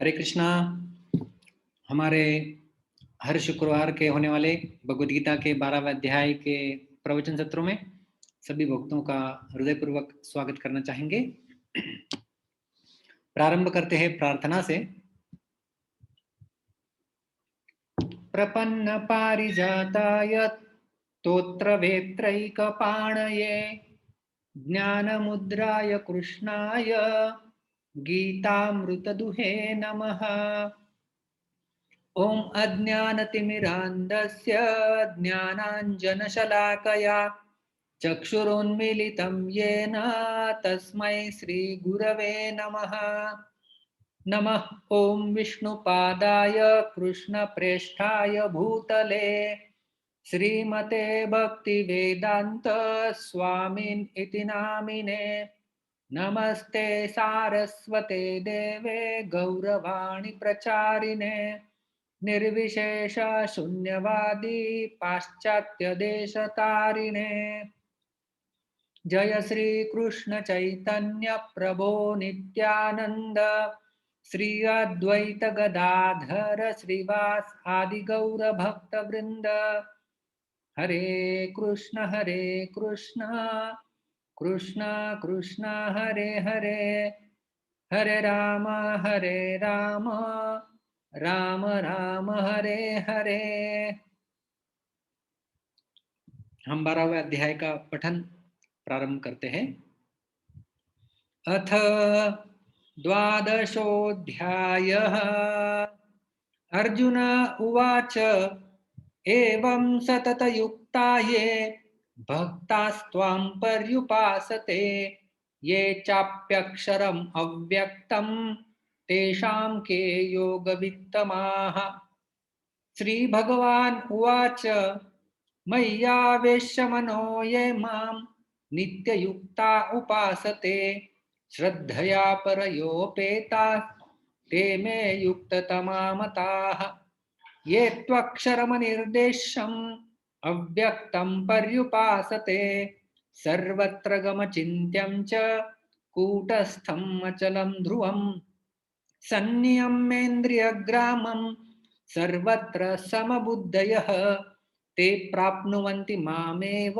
हरे कृष्णा। हमारे हर शुक्रवार के होने वाले भगवद गीता के 12वें अध्याय के प्रवचन सत्रों में सभी भक्तों का हृदयपूर्वक स्वागत करना चाहेंगे। प्रारंभ करते हैं प्रार्थना से। प्रपन्न पारिजाताय तोत्रवेत्रैकपाणये ज्ञानमुद्राय कृष्णाय गीतामृतदुहे नमः। ओम अज्ञानतिमिरान्धस्य ज्ञानाञ्जनशलाकया चक्षुरुन्मीलितं येन तस्मै श्रीगुरवे नमः। नमः ओम विष्णुपादाय कृष्णप्रेष्ठाय भूतले श्रीमते भक्तिवेदान्त स्वामिन् इति नामिने। नमस्ते सारस्वते देवे गौरवाणी प्रचारिणे निर्विशेष शून्यवादी पाश्चात्य देशतारिणे। जय श्री कृष्ण चैतन्य प्रभो नित्यानंद श्री अद्वैत गदाधर श्रीवास आदि गौर भक्त वृंद। हरे कृष्ण कृष्ण कृष्ण हरे हरे, हरे राम राम राम हरे हरे। हम 12वें अध्याय का पठन प्रारंभ करते हैं। अथ द्वादशोऽध्यायः। अर्जुन उवाच एवं सततयुक्ता ये भक्तास्त्वां पर्युपासते ये चाप्यक्षरम् अव्यक्तं तेषां के योगवित्तमाः। श्रीभगवान् उवाच मय्यावेश्य मनो ये मां नित्ययुक्ता उपासते श्रद्धया परयोपेता ते मे युक्ततमा मताः। ये त्वक्षरमनिर्देश्यम् अव्यक्तं पर्युपासते सर्वत्र गमचिन्त्यं च कूटस्थम् अचलं ध्रुवम् सन्नियम्येन्द्रियग्रामं सर्वत्र समबुद्धयः ते प्राप्नुवन्ति मामेव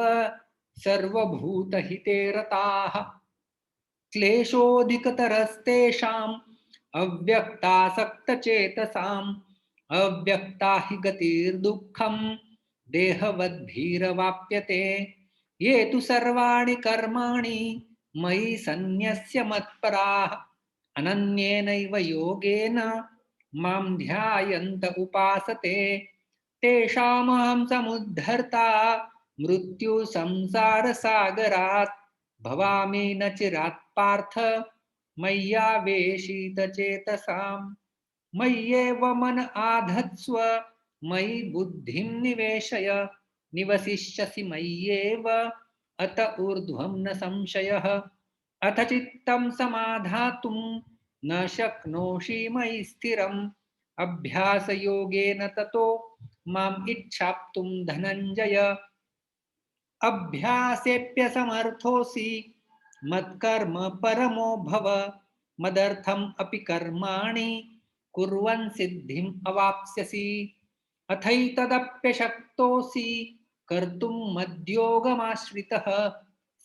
सर्वभूतहिते रताः। क्लेशोऽधिकतरस्तेषाम् अव्यक्तासक्तचेतसाम् अव्यक्ता हि गतिर्दुःखं देहवद्भिरवाप्यते। ये तु सर्वाणि कर्माणि मयि सन्न्यस्य मत्पराः अनन्येनैव योगेन मां ध्यायन्त उपासते तेषामहं समुद्धर्ता मृत्यु संसारसागरात् भवामि न चिरात् पार्थ मय्यावेशितचेतसाम्। मय्येव मन आधत्स्व मयि बुद्धिं निवेशय निवसिष्यसि मय्येव अत ऊर्ध्वं न संशयः। अथ चित्तं समाधातुं न शक्नोषि मयि स्थिरम् अभ्यासयोगेन ततो माम् इच्छाप्तुं धनञ्जय। अभ्यासेऽप्यसमर्थोऽसि मत्कर्म परमो भव मदर्थम् अपि कर्माणि कुर्वन् सिद्धिम् अवाप्स्यसि। अथैतदप्यशक्तोऽसि कर्तुं मद्योगमाश्रितः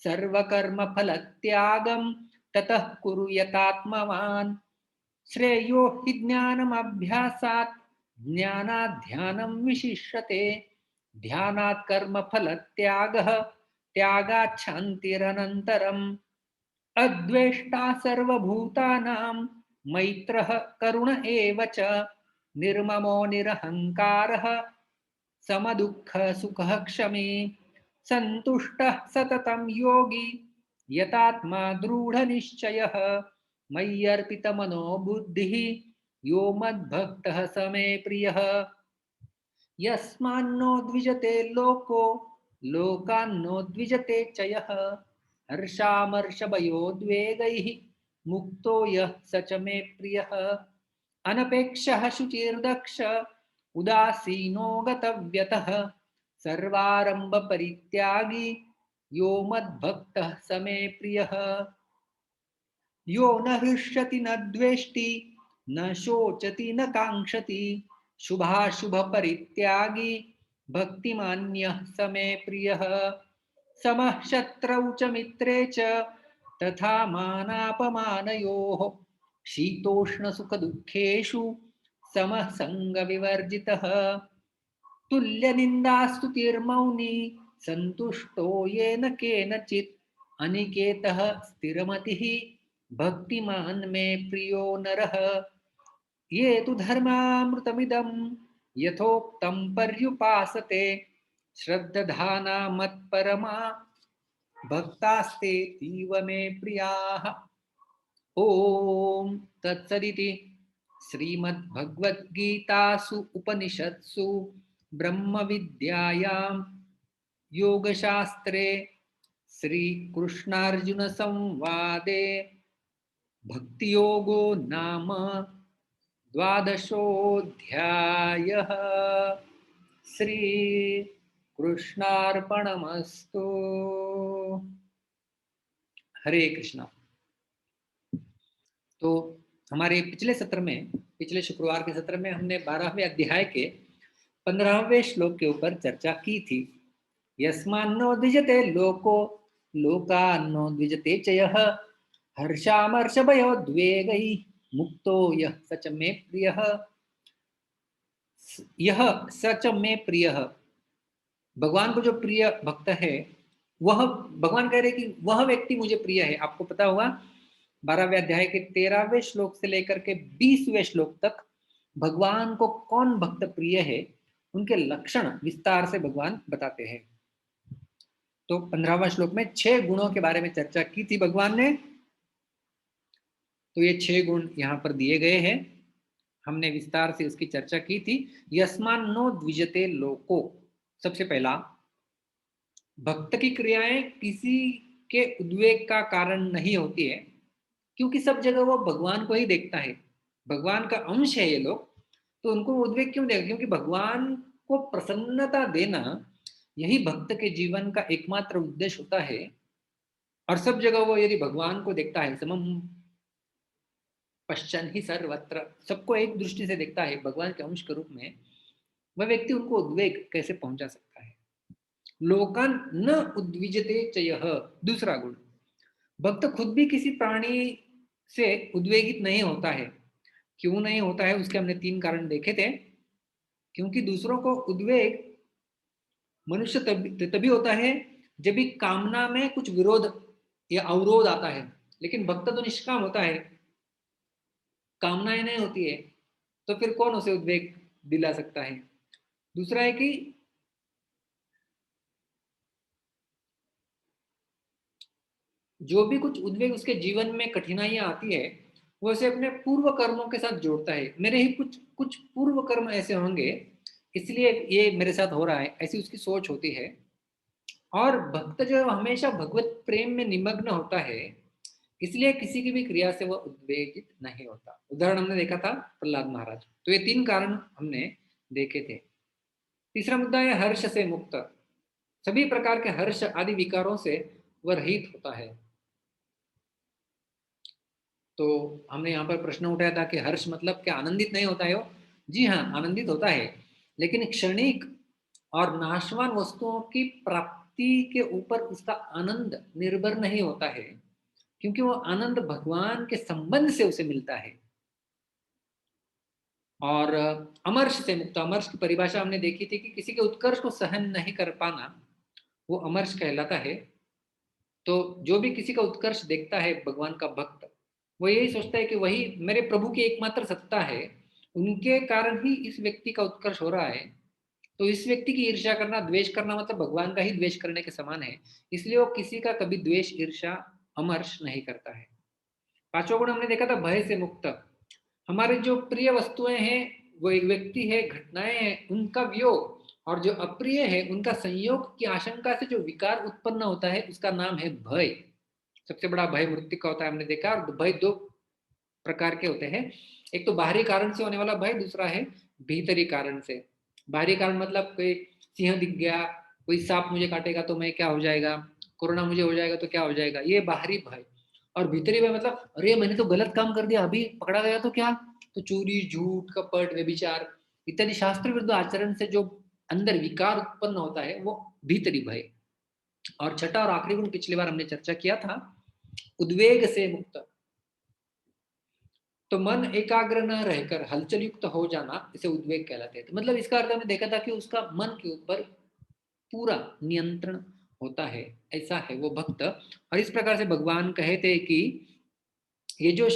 सर्वकर्मफलत्यागं ततः कुरु यतात्मवान्। श्रेयो हि ज्ञानमभ्यासात् ज्ञानात् ध्यानं विशिष्यते ध्यानात् कर्मफलत्यागः त्यागात् शान्तिरनन्तरम्। अद्वेष्टा सर्वभूतानां मैत्रः करुण एव च निर्ममो निरहङ्कारः समदुःखसुखः क्षमी सन्तुष्टः सततं योगी यतात्मा दृढनिश्चयः मय्यर्पितमनो बुद्धिः यो मद्भक्तः स मे प्रियः। यस्मान्नो द्विजते लोको लोकान्नो द्विजते च यः हर्षामर्षभयोद्वेगैः मुक्तो यः स च मे प्रियः। अनपेक्षः शुचिर्दक्ष उदासीनो गतव्यतः सर्वारम्भपरित्यागी यो मद्भक्तः स मे प्रियः। यो न हृष्यति न द्वेष्टि न शोचति न कांक्षति, शुभाशुभ परित्यागी, भक्तिमान्यः स मे प्रियः। समः शत्रौ च मित्रे च तथा मानापमानयोः, शीतोष्ण सुख दुःखेषु समः संगविवर्जितः। तुल्य निंदास्तुतिर्मौनी, संतुष्टो येन केनचित्, अनिकेतः स्थिरमतिः, भक्तिमान् मे प्रियो नरः। ये तु धर्मामृतमिदं यथोक्तं पर्युपासते, श्रद्धाना मत्परमा भक्तास्ते तीव मे प्रियाः। ओम तत्सदिति श्रीमद्भगवद्गीतासु उपनिषत्सु ब्रह्मविद्यायां योगशास्त्रे श्रीकृष्णार्जुन संवादे भक्तियोगो नाम द्वादशोऽध्यायः। श्री कृष्णार्पणमस्तु। हरे कृष्णा। तो हमारे पिछले शुक्रवार के सत्र में हमने 12वें अध्याय के 15वें श्लोक के ऊपर चर्चा की थी। यस्मान्नो द्विजते लोको लोकान्नो द्विजते च यः, हर्षामर्षभयोद्वेगैः मुक्तो यः स च मे प्रियः। यह सच में प्रियः, भगवान को जो प्रिय भक्त है वह, भगवान कह रहे कि वह व्यक्ति मुझे प्रिय है। आपको पता होगा 12वें अध्याय के 13वें श्लोक से लेकर के 20वें श्लोक तक भगवान को कौन भक्त प्रिय है उनके लक्षण विस्तार से भगवान बताते हैं। तो 15वां श्लोक में 6 गुणों के बारे में चर्चा की थी भगवान ने। तो ये 6 गुण यहाँ पर दिए गए हैं, हमने विस्तार से उसकी चर्चा की थी। यस्मान नो द्विजते लोको, सबसे पहला, भक्त की क्रियाएं किसी के उद्वेग का कारण नहीं होती है, क्योंकि सब जगह वो भगवान को ही देखता है, भगवान का अंश है ये लोग, तो उनको उद्वेग क्यों देगा? क्योंकि भगवान को प्रसन्नता देना यही भक्त के जीवन का एकमात्र उद्देश्य होता है। और सब जगह वो यदि भगवान को देखता है, समम पश्चन ही सर्वत्र, सबको एक दृष्टि से देखता है भगवान के अंश के रूप में, वह व्यक्ति उनको उद्वेग कैसे पहुंचा सकता है? लोकान न उद्विजते च यः, दूसरा गुण, भक्त खुद भी किसी प्राणी से उद्वेगित नहीं होता है। क्यों नहीं होता है उसके हमने 3 कारण देखे थे। क्योंकि दूसरों को उद्वेग मनुष्य तभी होता है जब भी कामना में कुछ विरोध या अवरोध आता है, लेकिन भक्त तो निष्काम होता है, कामनाएं नहीं होती है, तो फिर कौन उसे उद्वेग दिला सकता है? दूसरा है कि जो भी कुछ उद्वेग उसके जीवन में कठिनाइयां आती है वो उसे अपने पूर्व कर्मों के साथ जोड़ता है। मेरे ही कुछ कुछ पूर्व कर्म ऐसे होंगे इसलिए ये मेरे साथ हो रहा है, ऐसी उसकी सोच होती है। और भक्त जो हमेशा भगवत प्रेम में निमग्न होता है, इसलिए किसी की भी क्रिया से वह उद्वेगित नहीं होता। उदाहरण हमने देखा था प्रहलाद महाराज। तो ये 3 कारण हमने देखे थे। तीसरा मुद्दा है हर्ष से मुक्त, सभी प्रकार के हर्ष आदि विकारों से वह रहित होता है। तो हमने यहाँ पर प्रश्न उठाया था कि हर्ष मतलब क्या आनंदित नहीं होता है वो? जी हाँ, आनंदित होता है, लेकिन क्षणिक और नाशवान वस्तुओं की प्राप्ति के ऊपर उसका आनंद निर्भर नहीं होता है, क्योंकि वो आनंद भगवान के संबंध से उसे मिलता है। और अमर्ष से मुक्त, अमर्ष की परिभाषा हमने देखी थी कि किसी के उत्कर्ष को सहन नहीं कर पाना, वो अमर्ष कहलाता है। तो जो भी किसी का उत्कर्ष देखता है भगवान का भक्त, वो यही सोचता है कि वही मेरे प्रभु की एकमात्र सत्ता है, उनके कारण ही इस व्यक्ति का उत्कर्ष हो रहा है। तो इस व्यक्ति की ईर्ष्या करना, द्वेष करना मतलब भगवान का ही द्वेष करने के समान है। इसलिए वो किसी का कभी द्वेष, ईर्ष्या, अमर्ष नहीं करता है। 5वां गुण हमने देखा था भय से मुक्त। हमारे जो प्रिय वस्तुएं हैं, वो एक व्यक्ति है, घटनाएं हैं, उनका वियोग, और जो अप्रिय है उनका संयोग की आशंका से जो विकार उत्पन्न होता है उसका नाम है भय। सबसे बड़ा भय मृत्यु का होता है, हमने देखा। और भय 2 प्रकार के होते हैं, एक तो बाहरी कारण से होने वाला भय, दूसरा है भीतरी कारण से। बाहरी कारण मतलब कोई सिंह दिख गया, कोई सांप मुझे काटेगा तो मैं क्या हो जाएगा, कोरोना मुझे हो जाएगा तो क्या हो जाएगा, ये बाहरी भय। और भीतरी भय मतलब अरे मैंने तो गलत काम कर दिया, अभी पकड़ा गया तो क्या, तो चोरी, झूठ, कपट, व्यभिचार इत्यादि शास्त्र विरुद्ध आचरण से जो अंदर विकार उत्पन्न होता है वो भीतरी भय। और छठा और आखिरी गुण पिछली बार हमने चर्चा किया था, उद्वेग से मुक्त। तो मन एकाग्र न रहकर हलचल युक्त हो जाना, इसे उद्वेग कहलाते हैं। तो मतलब इसका अर्थ हमने देखा था कि उसका मन के ऊपर पूरा नियंत्रण होता है, ऐसा है वो भक्त। और इस प्रकार से भगवान कहते कि ये जो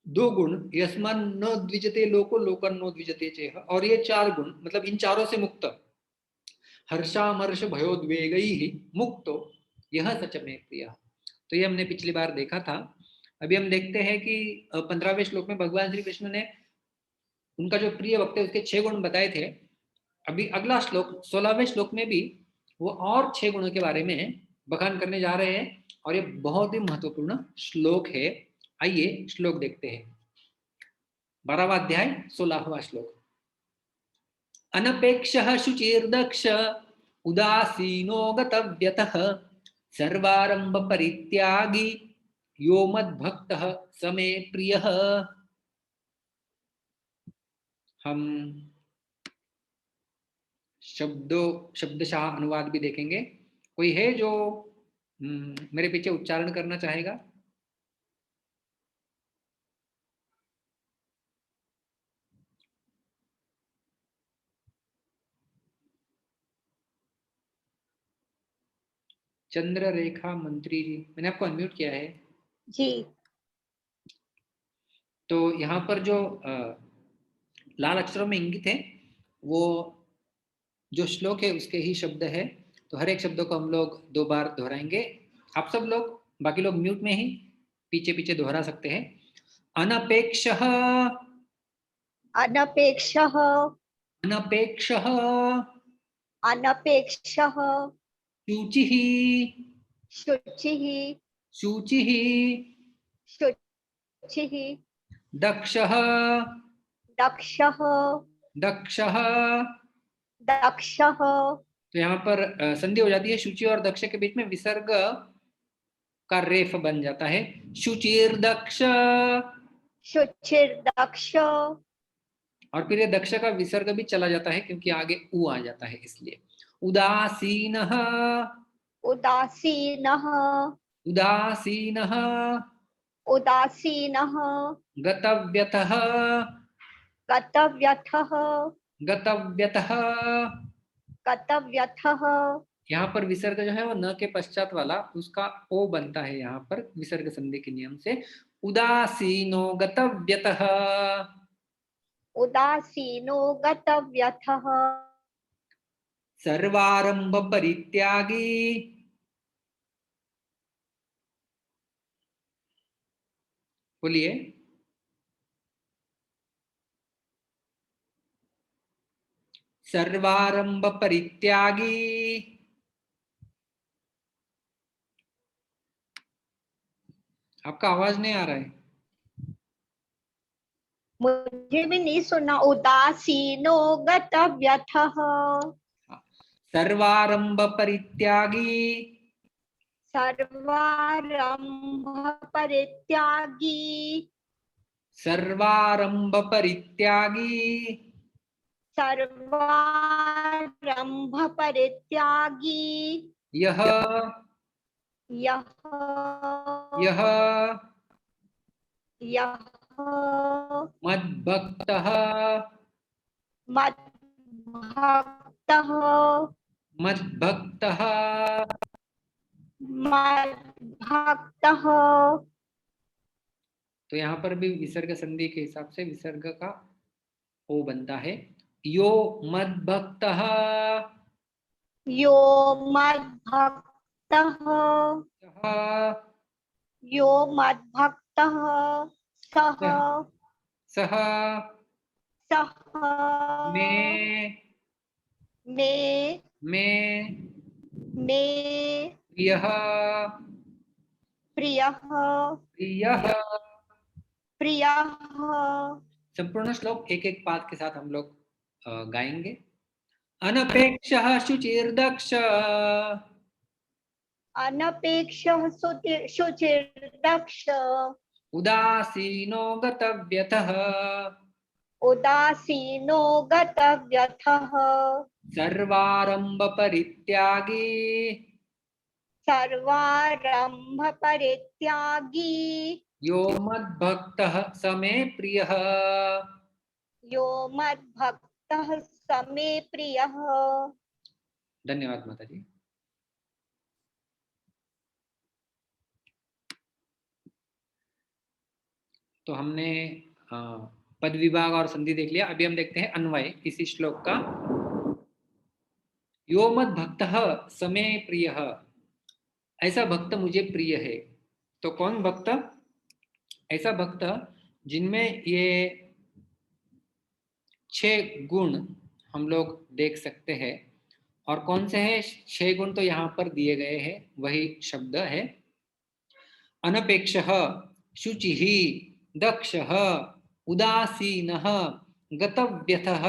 दो गुण, यस्मान न द्विजते लोको लोकन नो द्विजते चेह, और ये चार गुण मतलब इन चारों से मुक्त, हर्षामर्ष भयोद्वेग ही मुक्तो यह सच में प्रिय। तो ये हमने पिछली बार देखा था। अभी हम देखते हैं कि 15वें श्लोक में भगवान श्री कृष्ण ने उनका जो प्रिय भक्त है उसके 6 गुण बताए थे। अभी अगला श्लोक 16वें श्लोक में भी वो और 6 गुणों के बारे में बखान करने जा रहे हैं, और ये बहुत ही महत्वपूर्ण श्लोक है। आइए श्लोक देखते हैं। 12वां अध्याय 16वां श्लोक। अनपेक्षः शुचिर्दक्ष उदासीनो गतव्यतः सर्वारंभ परित्यागी यो मद्भक्तः स मे प्रियः। हम शब्दशः अनुवाद भी देखेंगे। कोई है जो मेरे पीछे उच्चारण करना चाहेगा? चंद्ररेखा मंत्री जी, मैंने आपको अनम्यूट किया है जी। तो यहाँ पर जो लाल अक्षरों में इंगित है वो जो श्लोक है उसके ही शब्द है। तो हर एक शब्दों को हम लोग 2 बार दोहराएंगे। आप सब लोग, बाकी लोग म्यूट में ही पीछे पीछे दोहरा सकते हैं। अनपेक्षः अनपेक्षः अनपेक्षः अनपेक्षः शुचिः शुचिः शुचिः शुचिः दक्षः दक्षः दक्षः। दक्षः। तो यहाँ पर संधि हो जाती है, शुचि और दक्ष के बीच में विसर्ग का रेफ बन जाता है। शुचिर्दक्ष, शुचिर्दक्ष। और फिर ये दक्ष का विसर्ग भी चला जाता है क्योंकि आगे उ आ जाता है, इसलिए। उदासीनः उदासीनः उदासीनः उदासीनः गतव्यतः गतव्यथः गतव्यतः। गतव्यथः। यहाँ पर विसर्ग जो है वो न के पश्चात वाला उसका ओ बनता है यहाँ पर विसर्ग संधि के नियम से। उदासीनो गतव्यतः उदासीनो गतव्यथः सर्वारंभ परित्यागी बोलिए। सर्वारंभ परित्यागी। आपका आवाज नहीं आ रहा है। मुझे भी नहीं सुना। उदासीनो गतव्यथः सर्वारंभ परित्यागी सर्वारंभ परित्यागी सर्वारंभ परित्यागी सर्वारंभ परित्यागी यह यह यह यह मद्भक्तः मद्भक्तः मद्भक्तः मद्भक्तः। तो यहाँ पर भी विसर्ग संधि के हिसाब से विसर्ग का ओ बनता है। यो मद्भक्तः यो मद्भक्तः यो मद्भक्तः सः सः सः मे मे प्रियः प्रियः प्रियः। प्रियः। संपूर्ण श्लोक एक एक पाद के साथ हम लोग गाएंगे। अनपेक्षः शुचिर्दक्ष अनपेक्षः शुचिर्दक्ष उदासीनो गतव्यथः उदासीनो गतव्यथः सर्वारंभ परित्यागी सर्वारंभ परित्यागी यो मद्भक्तः स मे प्रियः। यो मद्भक्तः स मे प्रियः। धन्यवाद माता जी। तो हमने पद विभाग और संधि देख लिया। अभी हम देखते हैं अन्वय इसी श्लोक का। यो मद भक्तः स मे प्रियः, ऐसा भक्त मुझे प्रिय है। तो कौन भक्त? ऐसा भक्त जिनमें ये 6 गुण हम लोग देख सकते हैं। और कौन से हैं 6 गुण? तो यहाँ पर दिए गए हैं, वही शब्द है। अनपेक्षः, शुचिः, दक्षः, उदासीनः, गतव्यथः,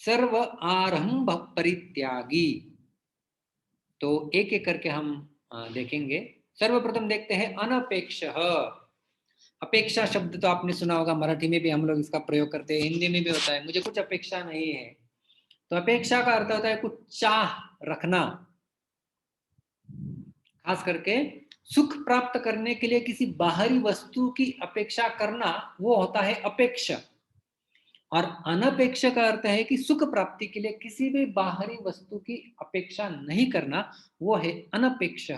सर्व आरंभ परित्यागी। तो एक एक करके हम देखेंगे। सर्वप्रथम देखते हैं अनपेक्षः। अपेक्षा शब्द तो आपने सुना होगा, मराठी में भी हम लोग इसका प्रयोग करते हैं, हिंदी में भी होता है, मुझे कुछ अपेक्षा नहीं है। तो अपेक्षा का अर्थ होता है कुछ चाह रखना, खास करके सुख प्राप्त करने के लिए किसी बाहरी वस्तु की अपेक्षा करना, वो होता है अपेक्षा। और अनपेक्ष का अर्थ है कि सुख प्राप्ति के लिए किसी भी बाहरी वस्तु की अपेक्षा नहीं करना, वो है अनपेक्ष।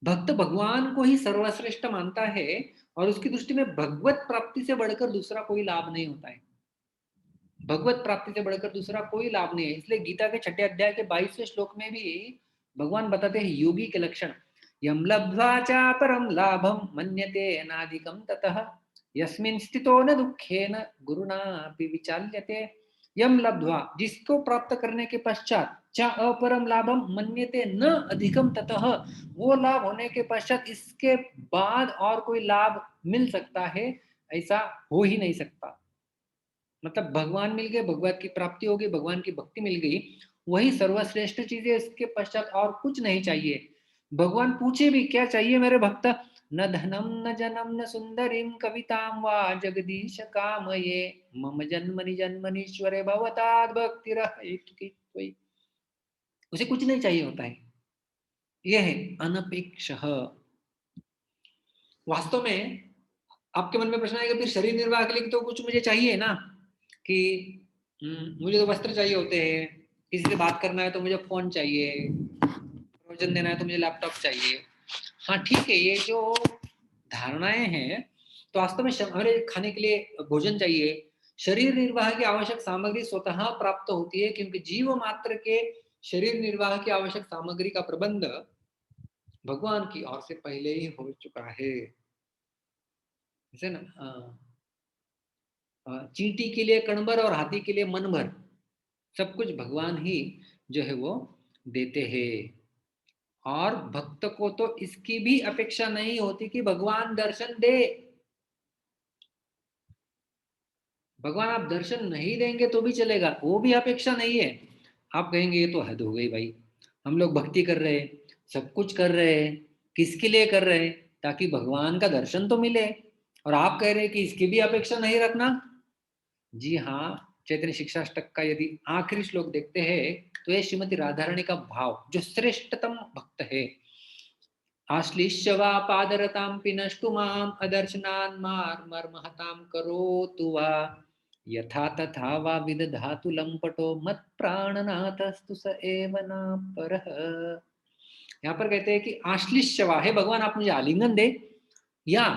भक्त भगवान को ही सर्वश्रेष्ठ मानता है और उसकी दृष्टि में भगवत प्राप्ति से बढ़कर दूसरा कोई लाभ नहीं होता है। भगवत प्राप्ति से बढ़कर दूसरा कोई लाभ नहीं है। इसलिए गीता के 6 अध्याय के 22वें श्लोक में भी भगवान बताते हैं योगी के लक्षण। यम लब्ध्वा च परम लाभम मन्यते अनादिकम ततः यस्मिन् स्थितो न दुखेन गुरुणापि विचाल्यते। यम लब्ध्वा, जिसको प्राप्त करने के पश्चात, च अपरम लाभम मन्यते न अधिकम ततः, वो लाभ होने के पश्चात इसके बाद और कोई लाभ मिल सकता है, ऐसा हो ही नहीं सकता। मतलब भगवान मिल गए, भगवत की प्राप्ति हो गई, भगवान की भक्ति मिल गई, वही सर्वश्रेष्ठ चीज है। इसके पश्चात और कुछ नहीं चाहिए। भगवान पूछे भी क्या चाहिए मेरे भक्त? न धनम न जनम न सुंदरीम कविताम वा जगदीश कामये मम जन्मनि जन्मनीश्वरे भवताद् भक्तिरहेतुकी। उसे कुछ नहीं चाहिए होता है। यह है अनपेक्ष। वास्तव में आपके मन में प्रश्न आएगा, फिर शरीर निर्वाह के लिए तो कुछ मुझे चाहिए ना, कि मुझे तो वस्त्र चाहिए होते हैं, किसी से बात करना है तो मुझे फोन चाहिए, प्रवचन देना है तो मुझे लैपटॉप चाहिए। हाँ ठीक है, ये जो धारणाएं हैं, तो वास्तव में हमें खाने के लिए भोजन चाहिए। शरीर निर्वाह की आवश्यक सामग्री स्वतः प्राप्त होती है, क्योंकि जीव मात्र के शरीर निर्वाह की आवश्यक सामग्री का प्रबंध भगवान की ओर से पहले ही हो चुका है। जैसे ना चींटी के लिए कणभर और हाथी के लिए मन भर, सब कुछ भगवान ही जो है वो देते हैं। और भक्त को तो इसकी भी अपेक्षा नहीं होती कि भगवान दर्शन दे। भगवान आप दर्शन नहीं देंगे तो भी चलेगा, वो भी अपेक्षा नहीं है। आप कहेंगे ये तो हद हो गई भाई, हम लोग भक्ति कर रहे हैं, सब कुछ कर रहे हैं, किसके लिए कर रहे हैं? ताकि भगवान का दर्शन तो मिले, और आप कह रहे हैं कि इसकी भी अपेक्षा नहीं रखना। जी हाँ, चैतन्य शिक्षाष्टक का यदि आखिरी श्लोक देखते हैं, तो ये श्रीमती राधा रानी का भाव, जो श्रेष्ठतम भक्त है। आश्लिष्य वा पादरतां पिनष्टु माम् अदर्शनान् मर्महतां करोतु वा यथा तथा वा विदधातु लंपटो मत्प्राणनाथस्तु स एव न परः। यहाँ पर कहते हैं कि आश्लिष्य वा, है भगवान आप मुझे आलिंगन दे, या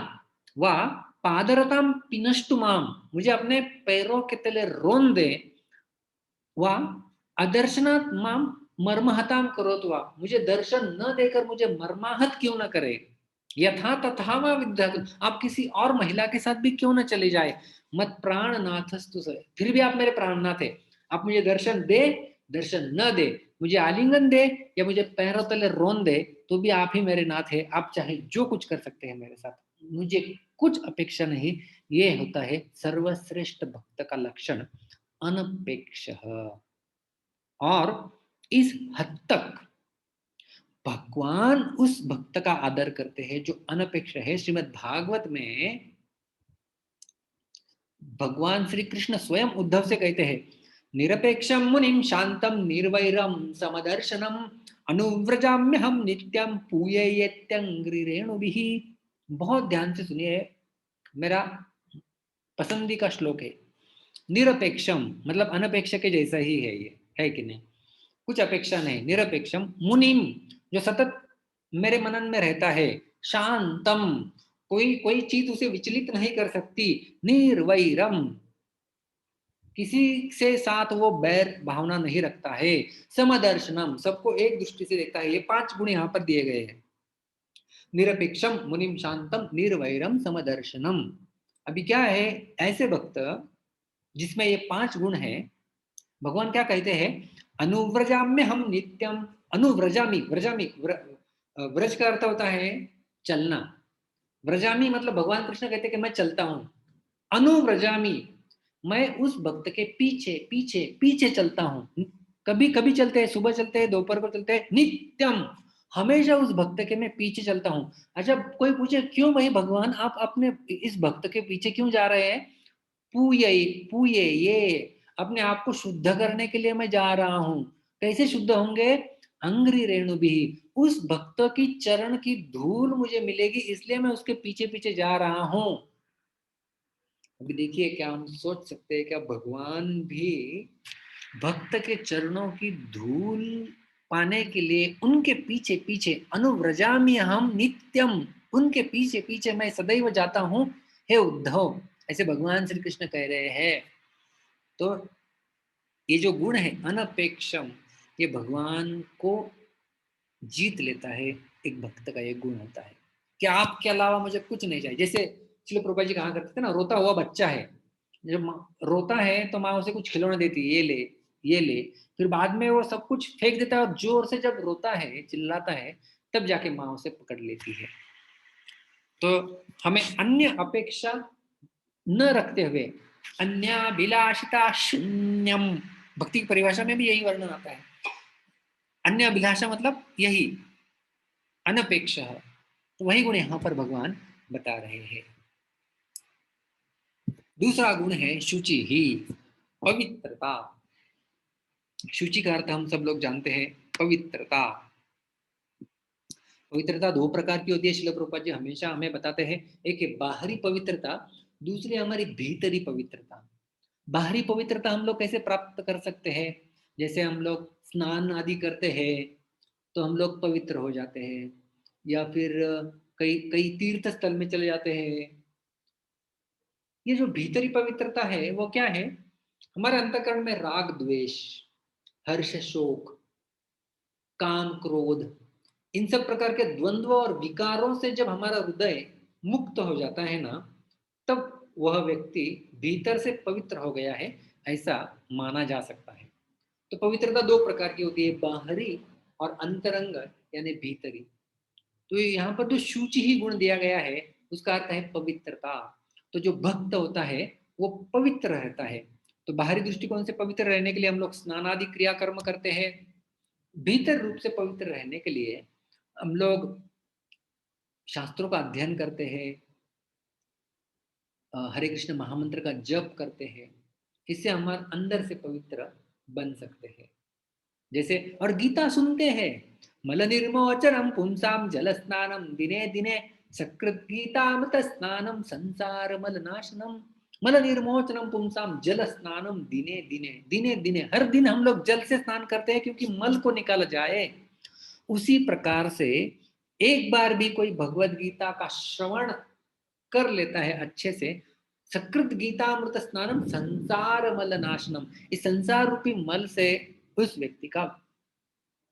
वा पादरतां पिनष्टु माम, मुझे अपने पैरों के तले रोन दे, वा अदर्शनात् माम मर्महताम करोतु वा, मुझे दर्शन न देकर मुझे मर्माहत क्यों न करे। यथा तथा वा विद्यातु, आप किसी और महिला के साथ भी क्यों न चले जाए। मत प्राण नाथस्तु से, फिर भी आप मेरे प्राणनाथ है। आप मुझे दर्शन दे, दर्शन न दे, मुझे आलिंगन दे या मुझे पैरों तले रोन दे, तो भी आप ही मेरे नाथ है। आप चाहे जो कुछ कर सकते हैं मेरे साथ, मुझे कुछ अपेक्षा नहीं। ये होता है सर्वश्रेष्ठ भक्त का लक्षण, अनपेक्ष। और इस हद तक भगवान उस भक्त का आदर करते हैं जो अनपेक्ष है। श्रीमद् भागवत में भगवान श्री कृष्ण स्वयं उद्धव से कहते हैं, निरपेक्षम मुनिम शांतम निर्वैरम समदर्शनम अनुव्रजाम्य हम नित्यम पूयेत्यंग्रि रेणुभिः। बहुत ध्यान से सुनिए, मेरा पसंदी का श्लोक है। निरपेक्षम मतलब अनपेक्ष के जैसा ही है, ये है कि नहीं, कुछ अपेक्षा नहीं। निरपेक्षम मुनिम जो सतत मेरे मनन में रहता है, शांतम कोई कोई चीज उसे विचलित नहीं कर सकती, निर्वैरम किसी से साथ वो बैर भावना नहीं रखता है, समदर्शनम सबको एक दृष्टि से देखता है। ये 5 गुण यहाँ पर दिए गए हैं। निरपेक्षम मुनिम शांतम निर्वैरम समदर्शनम। अभी क्या है, ऐसे भक्त जिसमें ये 5 गुण है, भगवान क्या कहते हैं, अनुव्रजाम्य हम नित्यम। अनुव्रजामी, व्रजामी व्रज का अर्थ होता है चलना। व्रजामी मतलब भगवान कृष्ण कहते हैं कि मैं चलता हूं। अनुव्रजामी मैं उस भक्त के पीछे पीछे पीछे चलता हूं। कभी कभी चलते हैं, सुबह चलते हैं, दोपहर को चलते हैं, नित्यम हमेशा उस भक्त के मैं पीछे चलता हूं। अच्छा, कोई पूछे क्यों भाई भगवान आप अपने इस भक्त के पीछे क्यों जा रहे हैं? पूये पूये ये अपने आप को शुद्ध करने के लिए मैं जा रहा हूं। कैसे शुद्ध होंगे? अंग्रि रेणु भी, उस भक्त की चरण की धूल मुझे मिलेगी, इसलिए मैं उसके पीछे पीछे जा रहा हूं। अभी देखिए, क्या हम सोच सकते हैं क्या भगवान भी भक्त के चरणों की धूल पाने के लिए उनके पीछे पीछे, अनुव्रजामि हम नित्यम, उनके पीछे पीछे मैं सदैव जाता हूं हे उद्धव, ऐसे भगवान श्री कृष्ण कह रहे हैं। तो ये जो गुण है अनपेक्षम, ये भगवान को जीत लेता है। एक भक्त का ये गुण होता है कि आपके अलावा मुझे कुछ नहीं चाहिए। जैसे श्रील प्रभुपाद जी कहा करते थे ना, रोता हुआ बच्चा है, जब रोता है तो माँ उसे कुछ खिलौने देती है, ये ले ये ले, फिर बाद में वो सब कुछ फेंक देता है और जोर से जब रोता है चिल्लाता है तब जाके माँ उसे पकड़ लेती है। तो हमें अन्य अपेक्षा न रखते हुए अन्याभिलाषिता शून्यम, भक्ति की परिभाषा में भी यही वर्णन आता है। अन्य अभिलाषा मतलब यही अनपेक्ष है। तो वही गुण यहाँ पर भगवान बता रहे हैं। दूसरा गुण है शुचि ही, पवित्रता। शुचि का अर्थ हम सब लोग जानते हैं, पवित्रता। पवित्रता 2 प्रकार की होती है, श्रील प्रभुपाद जी हमेशा हमें बताते हैं। एक है बाहरी पवित्रता, दूसरी हमारी भीतरी पवित्रता। बाहरी पवित्रता हम लोग कैसे प्राप्त कर सकते हैं? जैसे हम लोग स्नान आदि करते हैं तो हम लोग पवित्र हो जाते हैं, या फिर कई कई तीर्थ स्थल में चले जाते हैं। ये जो भीतरी पवित्रता है वो क्या है? हमारे अंतःकरण में राग द्वेष, हर्ष शोक, काम क्रोध, इन सब प्रकार के द्वंद्व और विकारों से जब हमारा हृदय मुक्त हो जाता है ना, तब वह व्यक्ति भीतर से पवित्र हो गया है, ऐसा माना जा सकता है। तो पवित्रता 2 प्रकार की होती है, बाहरी और अंतरंग यानी भीतरी। तो यहाँ पर जो शुचि ही गुण दिया गया है उसका अर्थ है पवित्रता। तो जो भक्त होता है वो पवित्र रहता है। तो बाहरी दृष्टिकोण से पवित्र रहने के लिए हम लोग स्नान आदि क्रियाकर्म करते हैं। भीतर रूप से पवित्र रहने के लिए हम लोग शास्त्रों का अध्ययन करते हैं, हरे कृष्ण महामंत्र का जप करते हैं। इससे हम अंदर से पवित्र बन सकते हैं। जैसे और गीता सुनते हैं, मल निर्मोचनम पुंसाम जल स्नानम दिने दिने सकृत गीतामृत स्नानम संसार मल नाशनम। मल निर्मोचनम पुंसाम जल स्नानम दिने दिने, दिने दिने हर दिन हम लोग जल से स्नान करते हैं क्योंकि मल को निकाला जाए। उसी प्रकार से एक बार भी कोई भगवत गीता का श्रवण कर लेता है अच्छे से, सकृत गीतामृत स्नानम संसार मल नाशनम, इस संसार रूपी मल से उस व्यक्ति का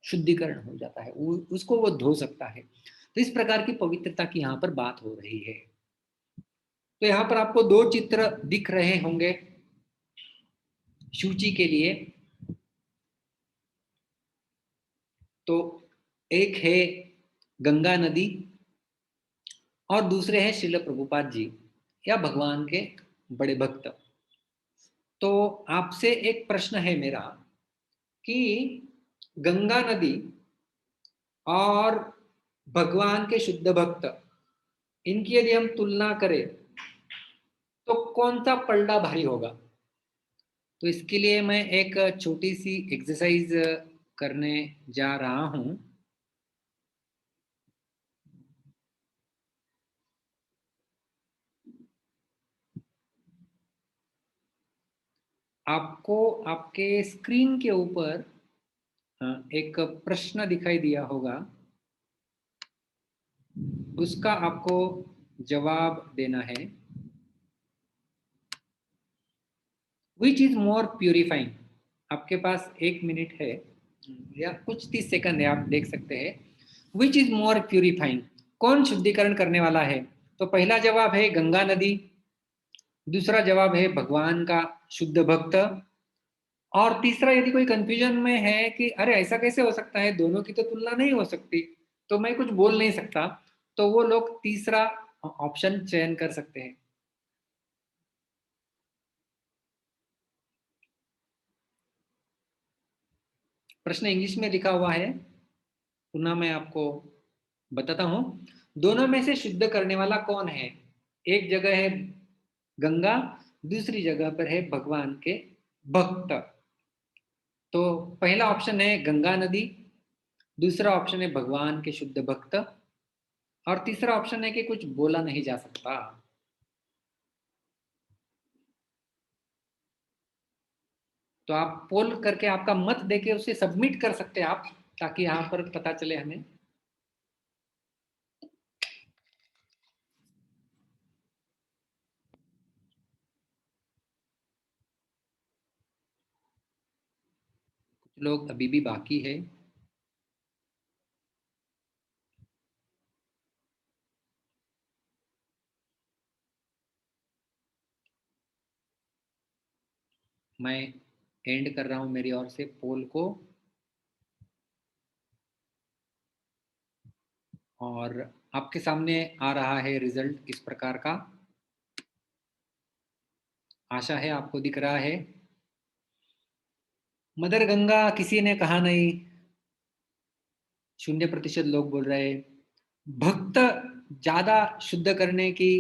शुद्धिकरण हो जाता है, उसको वो धो सकता है। तो इस प्रकार की पवित्रता की यहाँ पर बात हो रही है। तो यहाँ पर आपको 2 चित्र दिख रहे होंगे शुचि के लिए। तो एक है गंगा नदी और दूसरे हैं श्रील प्रभुपाद जी या भगवान के बड़े भक्त। तो आपसे एक प्रश्न है मेरा कि गंगा नदी और भगवान के शुद्ध भक्त, इनकी यदि हम तुलना करें तो कौन सा पलड़ा भारी होगा। तो इसके लिए मैं एक छोटी सी एक्सरसाइज करने जा रहा हूं। आपको आपके स्क्रीन के ऊपर एक प्रश्न दिखाई दिया होगा, उसका आपको जवाब देना है। Which is more purifying. आपके पास 1 मिनट है या कुछ 30 सेकंड है, आप देख सकते हैं। विच इज मोर प्यूरिफाइंग, कौन शुद्धिकरण करने वाला है। तो पहला जवाब है गंगा नदी, दूसरा जवाब है भगवान का शुद्ध भक्त, और तीसरा यदि कोई कंफ्यूजन में है कि अरे ऐसा कैसे हो सकता है, दोनों की तो तुलना नहीं हो सकती, तो मैं कुछ बोल नहीं सकता, तो वो लोग तीसरा ऑप्शन चयन कर सकते हैं। प्रश्न इंग्लिश में लिखा हुआ है, पुनः मैं आपको बताता हूं। दोनों में से शुद्ध करने वाला कौन है। एक जगह है गंगा, दूसरी जगह पर है भगवान के भक्त। तो पहला ऑप्शन है गंगा नदी, दूसरा ऑप्शन है भगवान के शुद्ध भक्त, और तीसरा ऑप्शन है कि कुछ बोला नहीं जा सकता। तो आप पोल करके आपका मत देके उसे सबमिट कर सकते हैं आप, ताकि यहाँ पर पता चले हमें। कुछ लोग अभी भी बाकी है। मैं एंड कर रहा हूं मेरी ओर से पोल को, और आपके सामने आ रहा है रिजल्ट इस प्रकार का। आशा है आपको दिख रहा है। मदर गंगा किसी ने कहा नहीं, 0% लोग बोल रहे हैं। भक्त ज्यादा शुद्ध करने की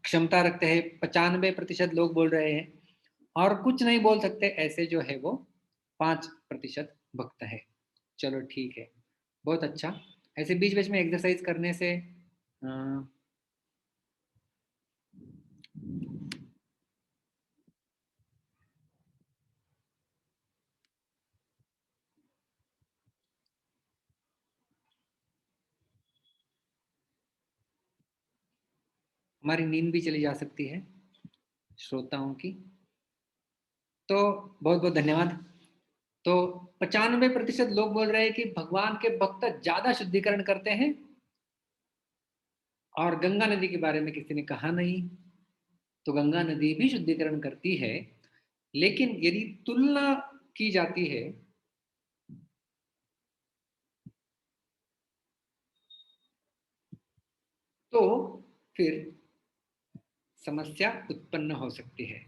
क्षमता रखते हैं, 95% लोग बोल रहे हैं। और कुछ नहीं बोल सकते ऐसे जो है वो 5% भक्त है। चलो ठीक है, बहुत अच्छा। ऐसे बीच बीच में एक्सरसाइज करने से हमारी नींद भी चली जा सकती है श्रोताओं की। तो बहुत बहुत धन्यवाद। तो 95% लोग बोल रहे हैं कि भगवान के भक्त ज्यादा शुद्धिकरण करते हैं, और गंगा नदी के बारे में किसी ने कहा नहीं। तो गंगा नदी भी शुद्धिकरण करती है, लेकिन यदि तुलना की जाती है तो फिर समस्या उत्पन्न हो सकती है।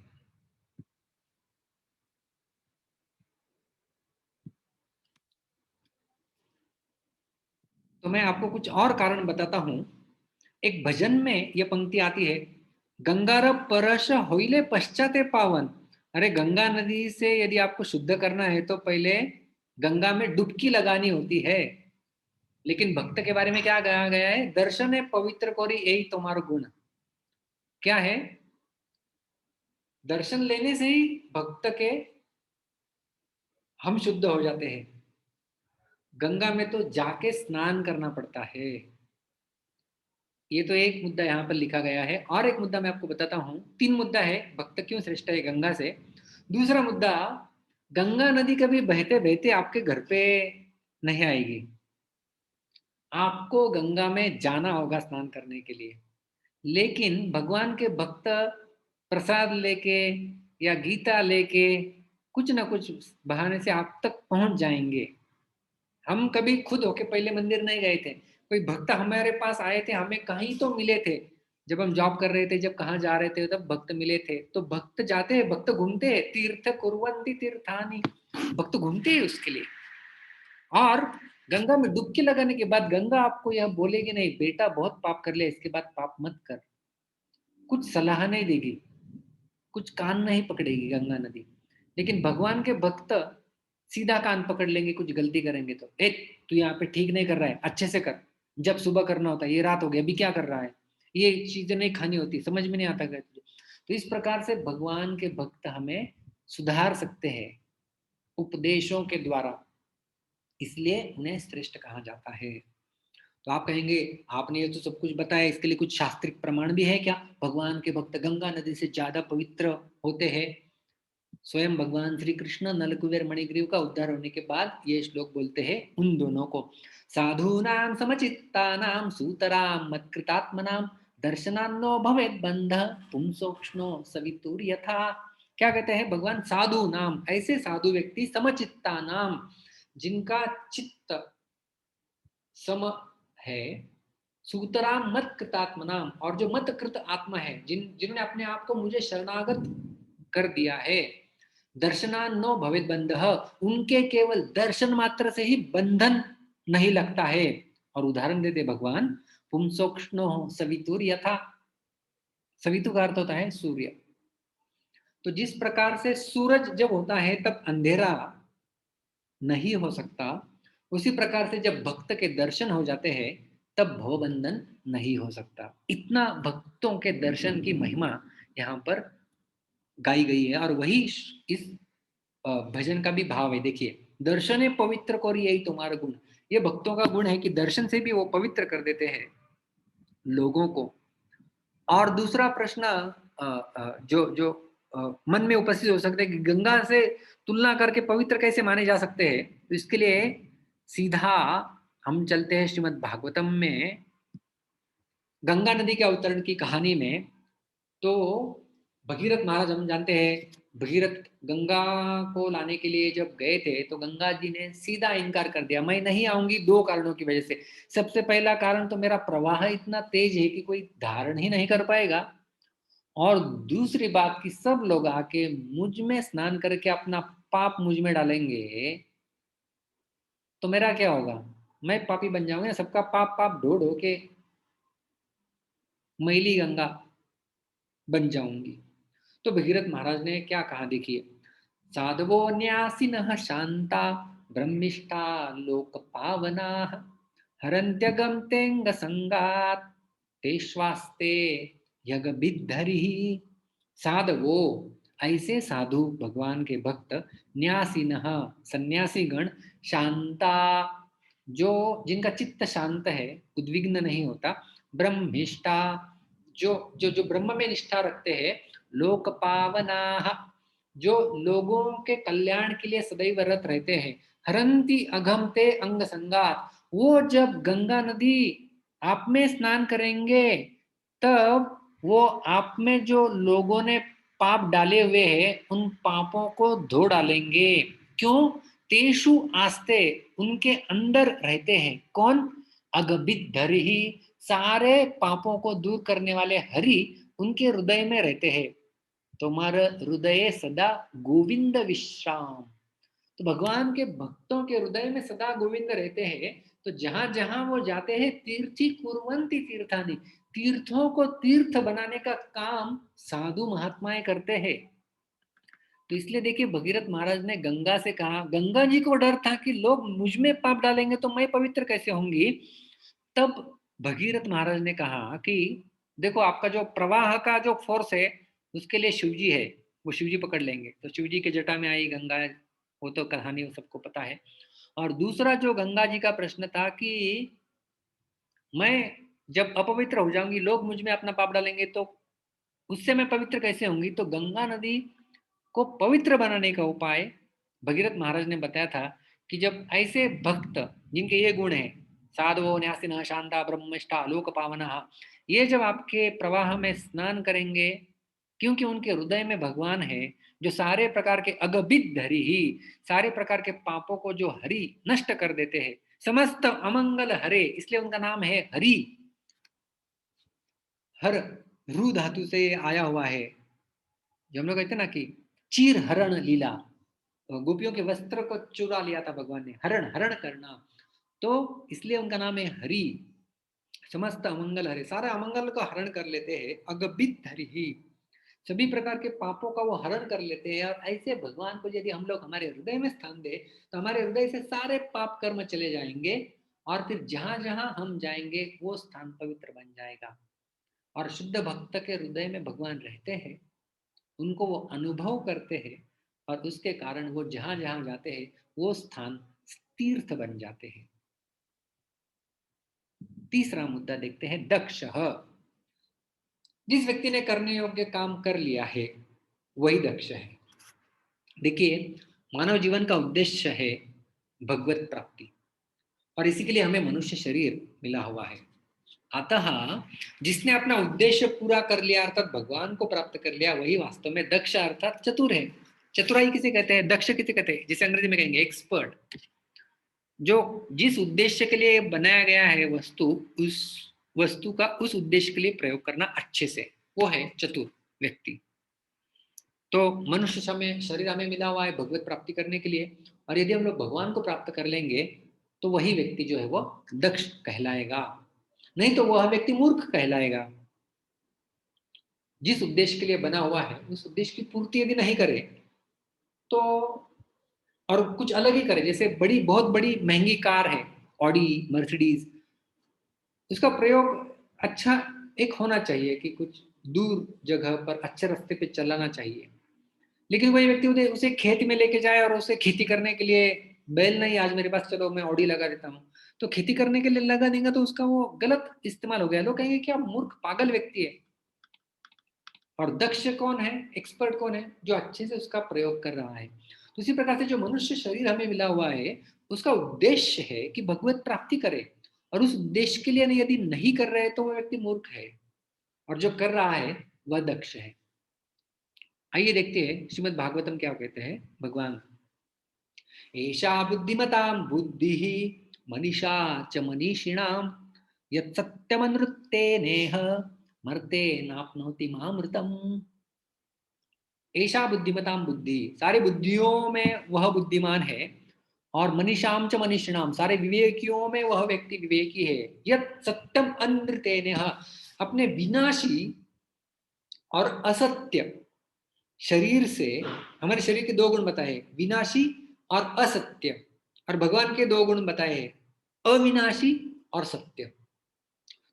तो मैं आपको कुछ और कारण बताता हूं। एक भजन में यह पंक्ति आती है, गंगार परश होइले पश्चाते पावन। अरे गंगा नदी से यदि आपको शुद्ध करना है तो पहले गंगा में डुबकी लगानी होती है। लेकिन भक्त के बारे में क्या कहा गया है, दर्शन है पवित्र कोरी यही तुम्हारा गुण। क्या है, दर्शन लेने से ही भक्त के हम शुद्ध हो जाते हैं। गंगा में तो जाके स्नान करना पड़ता है। ये तो एक मुद्दा यहाँ पर लिखा गया है, और एक मुद्दा मैं आपको बताता हूँ। 3 मुद्दा है, भक्त क्यों श्रेष्ठ है गंगा से। दूसरा मुद्दा, गंगा नदी कभी बहते बहते आपके घर पे नहीं आएगी, आपको गंगा में जाना होगा स्नान करने के लिए। लेकिन भगवान के भक्त प्रसाद लेके या गीता लेके कुछ ना कुछ बहाने से आप तक पहुंच जाएंगे। हम कभी खुद होके पहले मंदिर नहीं गए थे, कोई भक्त हमारे पास आए थे, हमें कहीं तो मिले थे। जब हम जॉब कर रहे थे, जब कहाँ जा रहे थे, तब भक्त मिले थे। तो भक्त जाते हैं, भक्त घूमते हैं, तीर्थ कुर्वन्ति तीर्थानि, भक्त घूमते हैं उसके लिए। और गंगा में डुबकी लगाने के बाद गंगा आपको यह बोलेगी नहीं बेटा बहुत पाप कर लिया, इसके बाद पाप मत कर, कुछ सलाह नहीं देगी, कुछ कान नहीं पकड़ेगी गंगा नदी। लेकिन भगवान के भक्त सीधा कान पकड़ लेंगे कुछ गलती करेंगे तो, ए तू यहाँ पे ठीक नहीं कर रहा है, अच्छे से कर, जब सुबह करना होता है, ये रात हो गई अभी क्या कर रहा है, ये चीजें नहीं खानी होती, समझ में नहीं आता क्या तुझे। तो इस प्रकार से भगवान के भक्त हमें सुधार सकते हैं उपदेशों के द्वारा, इसलिए उन्हें श्रेष्ठ कहा जाता है। तो आप कहेंगे आपने ये तो सब कुछ बताया, इसके लिए कुछ शास्त्रिक प्रमाण भी है क्या, भगवान के भक्त गंगा नदी से ज्यादा पवित्र होते हैं। स्वयं भगवान श्री कृष्ण नलकुबेर मणिग्रीव का उद्धार होने के बाद ये श्लोक बोलते हैं उन दोनों को, साधूनां समचित्तानां सूतरां मत्कृतात्मनां दर्शनान्नो भवेत् बंध पुंसोक्ष्णो सवितुर यथा। क्या कहते हैं भगवान, साधु नाम ऐसे साधु व्यक्ति, समचित्ता नाम जिनका चित्त सम है, सूतराम मत कृतात्मनाम और जो मत कृत आत्मा है, जिन्होंने अपने आप को मुझे शरणागत कर दिया है, दर्शनान्नो भवेद बंध, उनके केवल दर्शन मात्र से ही बंधन नहीं लगता है। और उदाहरण देते भगवान, पुंसोक्ष्णो सवितुर यथा, सवितु का अर्थ होता है सूर्य। तो जिस प्रकार से सूरज जब होता है तब अंधेरा नहीं हो सकता, उसी प्रकार से जब भक्त के दर्शन हो जाते हैं तब भवबंधन नहीं हो सकता। इतना भक्तों के दर्शन की महिमा यहाँ पर गाई गई है, और वही इस भजन का भी भाव है। देखिए, दर्शने पवित्र को यही तुम्हारा गुण, ये भक्तों का गुण है कि दर्शन से भी वो पवित्र कर देते हैं लोगों को। और दूसरा प्रश्न जो जो मन में उपस्थित हो सकता है कि गंगा से तुलना करके पवित्र कैसे माने जा सकते हैं, तो इसके लिए सीधा हम चलते हैं श्रीमद् भागवतम में गंगा नदी के अवतरण की कहानी में। तो भगीरथ महाराज, हम जानते हैं भगीरथ गंगा को लाने के लिए जब गए थे तो गंगा जी ने सीधा इनकार कर दिया, मैं नहीं आऊंगी, दो कारणों की वजह से। सबसे पहला कारण तो मेरा प्रवाह इतना तेज है कि कोई धारण ही नहीं कर पाएगा, और दूसरी बात कि सब लोग आके मुझ में स्नान करके अपना पाप मुझ में डालेंगे तो मेरा क्या होगा, मैं पापी बन जाऊंगा, सबका पाप पाप ढो ढो के मैली गंगा बन जाऊंगी। तो भगीरथ महाराज ने क्या कहा, देखिए, साधवो न्यासिनः शांता ब्रह्मिष्ठा लोक पावना हरन्त्यगम तेंग संगात तेष्वास्ते यग बिद्धरि। साधवो ऐसे साधु भगवान के भक्त, न्यासिनः सन्यासी गण, शांता जो जिनका चित्त शांत है, उद्विग्न नहीं होता, ब्रह्मिष्ठा जो जो जो ब्रह्म में निष्ठा रखते हैं, लोक पावना जो लोगों के कल्याण के लिए सदैव रत रहते हैं, हरंती अघमते अंग संगात, वो जब गंगा नदी आप में स्नान करेंगे तब वो आप में जो लोगों ने पाप डाले हुए हैं उन पापों को धो डालेंगे। क्यों? तेषु आस्ते, उनके अंदर रहते हैं कौन, अगभित धरि ही, सारे पापों को दूर करने वाले हरि उनके हृदय में रहते हैं। तुम्हारे हृदय सदा गोविंद विश्राम। तो भगवान के भक्तों के हृदय में सदा गोविंद रहते हैं। तो जहां जहां वो जाते हैं, तीर्थी कुर्वंती तीर्थानि, तीर्थों को तीर्थ बनाने का काम साधु महात्माएं करते हैं। तो इसलिए देखिए, भगीरथ महाराज ने गंगा से कहा, गंगा जी को डर था कि लोग मुझ में पाप डालेंगे तो मैं पवित्र कैसे होंगी। तब भगीरथ महाराज ने कहा कि देखो, आपका जो प्रवाह का जो फोर्स है उसके लिए शिव जी है, वो शिव जी पकड़ लेंगे। तो शिव जी के जटा में आई गंगा, वो तो कहानी वो सबको पता है। और दूसरा जो गंगा जी का प्रश्न था कि मैं जब अपवित्र हो जाऊंगी, लोग मुझ में अपना पाप डालेंगे तो उससे मैं पवित्र कैसे होंगी। तो गंगा नदी को पवित्र बनाने का उपाय भगीरथ महाराज ने बताया था कि जब ऐसे भक्त जिनके ये गुण है, साधवो न्यासिनः शांता ब्रह्मनिष्ठा लोक पावनः, ये जब आपके प्रवाह में स्नान करेंगे, क्योंकि उनके हृदय में भगवान है जो सारे प्रकार के अगभिद हरि ही, सारे प्रकार के पापों को जो हरि नष्ट कर देते हैं, समस्त अमंगल हरे, इसलिए उनका नाम है हरि। हर रू धातु से आया हुआ है। जो हम लोग कहते हैं ना कि चीर हरण लीला, गोपियों के वस्त्र को चुरा लिया था भगवान ने, हरण हरण करना। तो इसलिए उनका नाम है हरि। समस्त अमंगल हरे, सारे अमंगल को हरण कर लेते हैं। अगबित हरि ही, सभी प्रकार के पापों का वो हरण कर लेते हैं। और ऐसे भगवान को यदि हम लोग हमारे हृदय में स्थान दे तो हमारे हृदय से सारे पाप कर्म चले जाएंगे, और फिर जहां जहां हम जाएंगे वो स्थान पवित्र बन जाएगा। और शुद्ध भक्त के हृदय में भगवान रहते हैं, उनको वो अनुभव करते हैं, और उसके कारण वो जहां जहां जाते हैं वो स्थान तीर्थ बन जाते हैं। तीसरा मुद्दा देखते हैं, दक्ष। जिस व्यक्ति ने करने योग्य काम कर लिया है वही दक्ष है। देखिए, मानव जीवन का उद्देश्य है भगवत प्राप्ति, और इसी के लिए हमें मनुष्य शरीर मिला हुआ है। अतः जिसने अपना उद्देश्य पूरा कर लिया अर्थात भगवान को प्राप्त कर लिया, वही वास्तव में दक्ष अर्थात चतुर है। चतुराई किसे कहते हैं, दक्ष किसे कहते हैं, जिसे अंग्रेजी में कहेंगे एक्सपर्ट। जो जिस उद्देश्य के लिए बनाया गया है वस्तु, उस वस्तु का उस उद्देश्य के लिए प्रयोग करना अच्छे से, वो है चतुर व्यक्ति। तो मनुष्य समय शरीर हमें मिला हुआ है भगवत प्राप्ति करने के लिए, और यदि हम लोग भगवान को प्राप्त कर लेंगे तो वही व्यक्ति जो है वो दक्ष कहलाएगा, नहीं तो वह व्यक्ति मूर्ख कहलाएगा। जिस उद्देश्य के लिए बना हुआ है उस उद्देश्य की पूर्ति यदि नहीं करे तो, और कुछ अलग ही करे, जैसे बड़ी बहुत बड़ी महंगी कार है, ऑडी मर्सिडीज, उसका प्रयोग अच्छा एक होना चाहिए कि कुछ दूर जगह पर अच्छे रास्ते पे चलाना चाहिए। लेकिन वही व्यक्ति उसे खेत में लेके जाए और उसे खेती करने के लिए, बैल नहीं आज मेरे पास, चलो मैं ऑडी लगा देता हूँ, तो खेती करने के लिए लगा देंगे तो उसका वो गलत इस्तेमाल हो गया। लोग कहेंगे क्या मूर्ख पागल व्यक्ति है। और दक्ष कौन है, एक्सपर्ट कौन है, जो अच्छे से उसका प्रयोग कर रहा है। तो इसी प्रकार से जो मनुष्य शरीर हमें मिला हुआ है उसका उद्देश्य है कि भगवत प्राप्ति करे, और उस उद्देश्य के लिए यदि नहीं कर रहे तो वह व्यक्ति मूर्ख है, और जो कर रहा है वह दक्ष है। आइए देखते हैं श्रीमद् भागवतम क्या कहते हैं भगवान। एषा बुद्धिमतां बुद्धिः मनीषा च मनीषिणां यत् सत्यमनृतेनेह मर्ते नाप्नोति मामृतम्। ऐसा बुद्धिमताम बुद्धि, सारी बुद्धियों में वह बुद्धिमान है, और मनीषाम च मनीषिणाम, सारे विवेकियों में वह व्यक्ति विवेकी है। यत् सत्यम अनृतेनेह, अपने विनाशी और असत्य शरीर से, हमारे शरीर के दो गुण बताए, विनाशी और असत्य, और भगवान के दो गुण बताए हैं, अविनाशी और सत्य।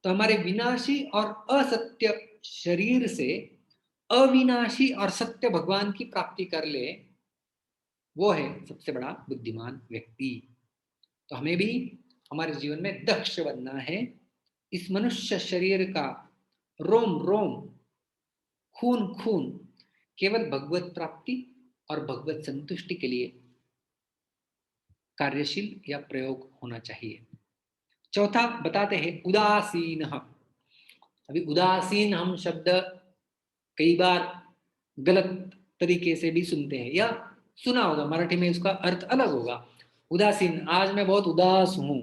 तो हमारे विनाशी और असत्य शरीर से अविनाशी और सत्य भगवान की प्राप्ति कर ले, वो है सबसे बड़ा बुद्धिमान व्यक्ति। तो हमें भी हमारे जीवन में दक्ष बनना है। इस मनुष्य शरीर का रोम रोम, खून खून केवल भगवत प्राप्ति और भगवत संतुष्टि के लिए कार्यशील या प्रयोग होना चाहिए। चौथा बताते हैं उदासीन। अभी उदासीन हम शब्द कई बार गलत तरीके से भी सुनते हैं, या सुना होगा, मराठी में उसका अर्थ अलग होगा। उदासीन, आज मैं बहुत उदास हूं,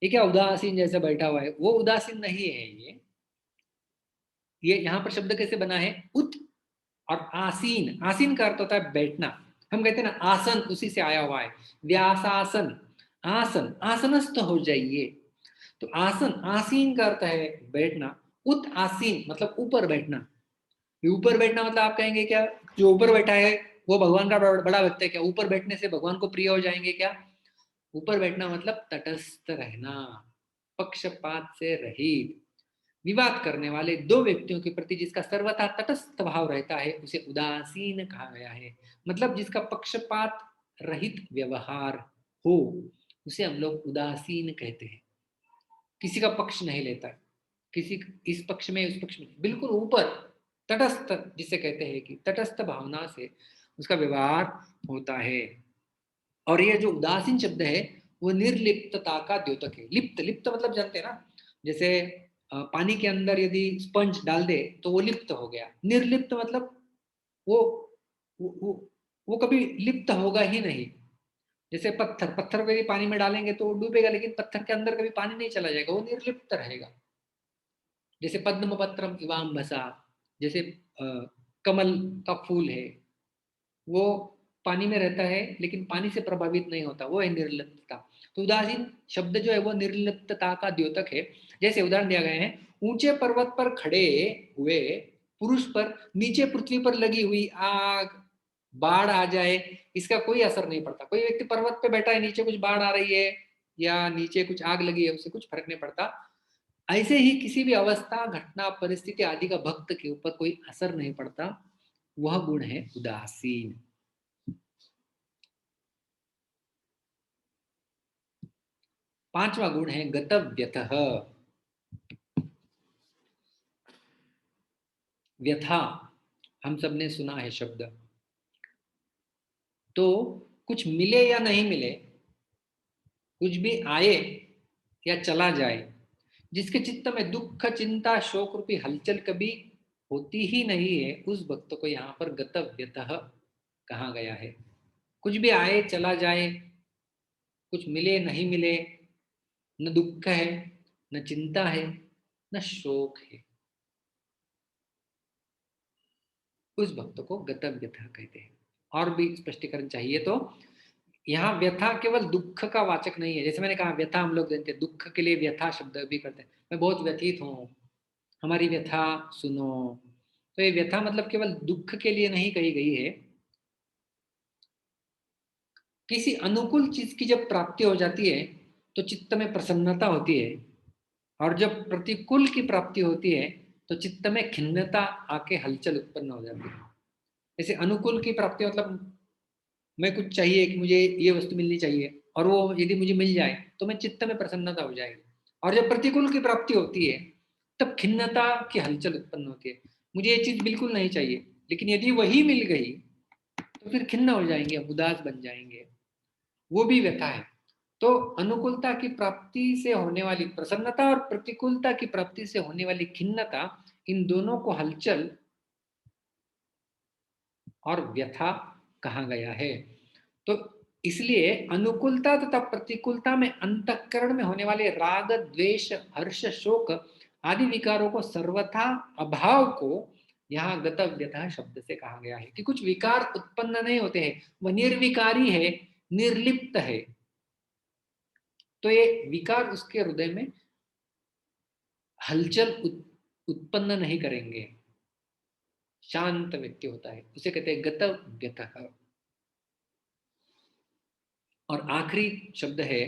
ये क्या उदासीन जैसे बैठा हुआ है, वो उदासीन नहीं है। ये यहाँ पर शब्द कैसे बना है, उत और आसीन। आसीन का अर्थ होता है बैठना, हम कहते हैं ना आसन, उसी से आया हुआ है व्यासासन। आसन, आसनस्थ हो जाइए। तो आसन, आसीन का अर्थ है बैठना। उत आसीन मतलब ऊपर बैठना। ऊपर बैठना मतलब आप कहेंगे क्या जो ऊपर बैठा है वो भगवान का बड़ा भक्त है क्या, ऊपर बैठने से भगवान को प्रिय हो जाएंगे क्या। ऊपर बैठना मतलब तटस्थ रहना, पक्षपात से रहित। विवाद करने वाले दो व्यक्तियों के प्रति जिसका सर्वथा तटस्थ भाव रहता है उसे उदासीन कहा गया है। मतलब जिसका पक्षपात रहित व्यवहार हो उसे हम लोग उदासीन कहते हैं। किसी का पक्ष नहीं लेता, किसी इस पक्ष में उस पक्ष में, बिल्कुल ऊपर तटस्थ, जिसे कहते हैं कि तटस्थ भावना से उसका व्यवहार होता है। और ये जो उदासीन शब्द है वो निर्लिप्तता का द्योतक है। लिप्त, लिप्त मतलब जानते हैं ना, जैसे पानी के अंदर यदि स्पंज डाल दे तो वो लिप्त हो गया। निर्लिप्त मतलब वो वो, वो, वो कभी लिप्त होगा ही नहीं। जैसे पत्थर, पत्थर को यदि पानी में डालेंगे तो वो डूबेगा, लेकिन पत्थर के अंदर कभी पानी नहीं चला जाएगा, वो निर्लिप्त रहेगा। जैसे पद्म पत्रम इवाम्बसा, जैसे कमल का फूल है, वो पानी में रहता है लेकिन पानी से प्रभावित नहीं होता, वो है निर्लिप्तता। तो उदासीन शब्द जो है वो निर्लिप्तता का द्योतक है। जैसे उदाहरण दिया गया है, ऊंचे पर्वत पर खड़े हुए पुरुष पर नीचे पृथ्वी पर लगी हुई आग, बाढ़ आ जाए, इसका कोई असर नहीं पड़ता। कोई व्यक्ति पर्वत पे बैठा है, नीचे कुछ बाढ़ आ रही है या नीचे कुछ आग लगी है, उससे कुछ फर्क नहीं पड़ता। ऐसे ही किसी भी अवस्था, घटना, परिस्थिति आदि का भक्त के ऊपर कोई असर नहीं पड़ता, वह गुण है उदासीन। पांचवा गुण है गतव्यतः। व्यथा हम सबने सुना है शब्द। तो कुछ मिले या नहीं मिले, कुछ भी आए या चला जाए, जिसके चित्त में दुख, चिंता, शोक रूपी हलचल कभी होती ही नहीं है, उस भक्त को यहाँ पर गतव्यतः कहा गया है। कुछ भी आए चला जाए, कुछ मिले नहीं मिले, न दुख है, न चिंता है, न शोक है, उस भक्त को गतव्यथा कहते हैं। और भी स्पष्टीकरण चाहिए तो यहाँ व्यथा केवल दुख का वाचक नहीं है। जैसे मैंने कहा व्यथा हम लोग जानते हैं, दुख के लिए व्यथा शब्द भी करते हैं, मैं बहुत व्यथित हूँ, हमारी व्यथा सुनो। तो ये व्यथा मतलब केवल दुख के लिए नहीं कही गई है। किसी अनुकूल चीज की जब प्राप्ति हो जाती है तो चित्त में प्रसन्नता होती है, और जब प्रतिकूल की प्राप्ति होती है तो चित्त में खिन्नता आके हलचल उत्पन्न हो जाती है। जैसे अनुकूल की प्राप्ति मतलब मैं कुछ चाहिए कि मुझे ये वस्तु मिलनी चाहिए, और वो यदि मुझे मिल जाए तो मैं चित्त में प्रसन्नता हो जाएगी। और जब प्रतिकूल की प्राप्ति होती है तब खिन्नता की हलचल उत्पन्न होती है, मुझे ये चीज बिल्कुल नहीं चाहिए, लेकिन यदि वही मिल गई तो फिर खिन्न हो जाएंगे, उदास बन जाएंगे, वो भी व्यथा है। तो अनुकूलता की प्राप्ति से होने वाली प्रसन्नता और प्रतिकूलता की प्राप्ति से होने वाली खिन्नता, इन दोनों को हलचल और व्यथा कहा गया है। तो इसलिए अनुकूलता तथा प्रतिकूलता में अंतःकरण में होने वाले राग, द्वेष, हर्ष, शोक आदि विकारों को सर्वथा अभाव को यहाँ गतव्यथा शब्द से कहा गया है कि कुछ विकार उत्पन्न नहीं होते हैं, वह निर्विकारी है, निर्लिप्त है। तो ये विकार उसके हृदय में हलचल उत्पन्न नहीं करेंगे, शांत व्यक्ति होता है, उसे कहते हैं गतव्यतः। और आखिरी शब्द है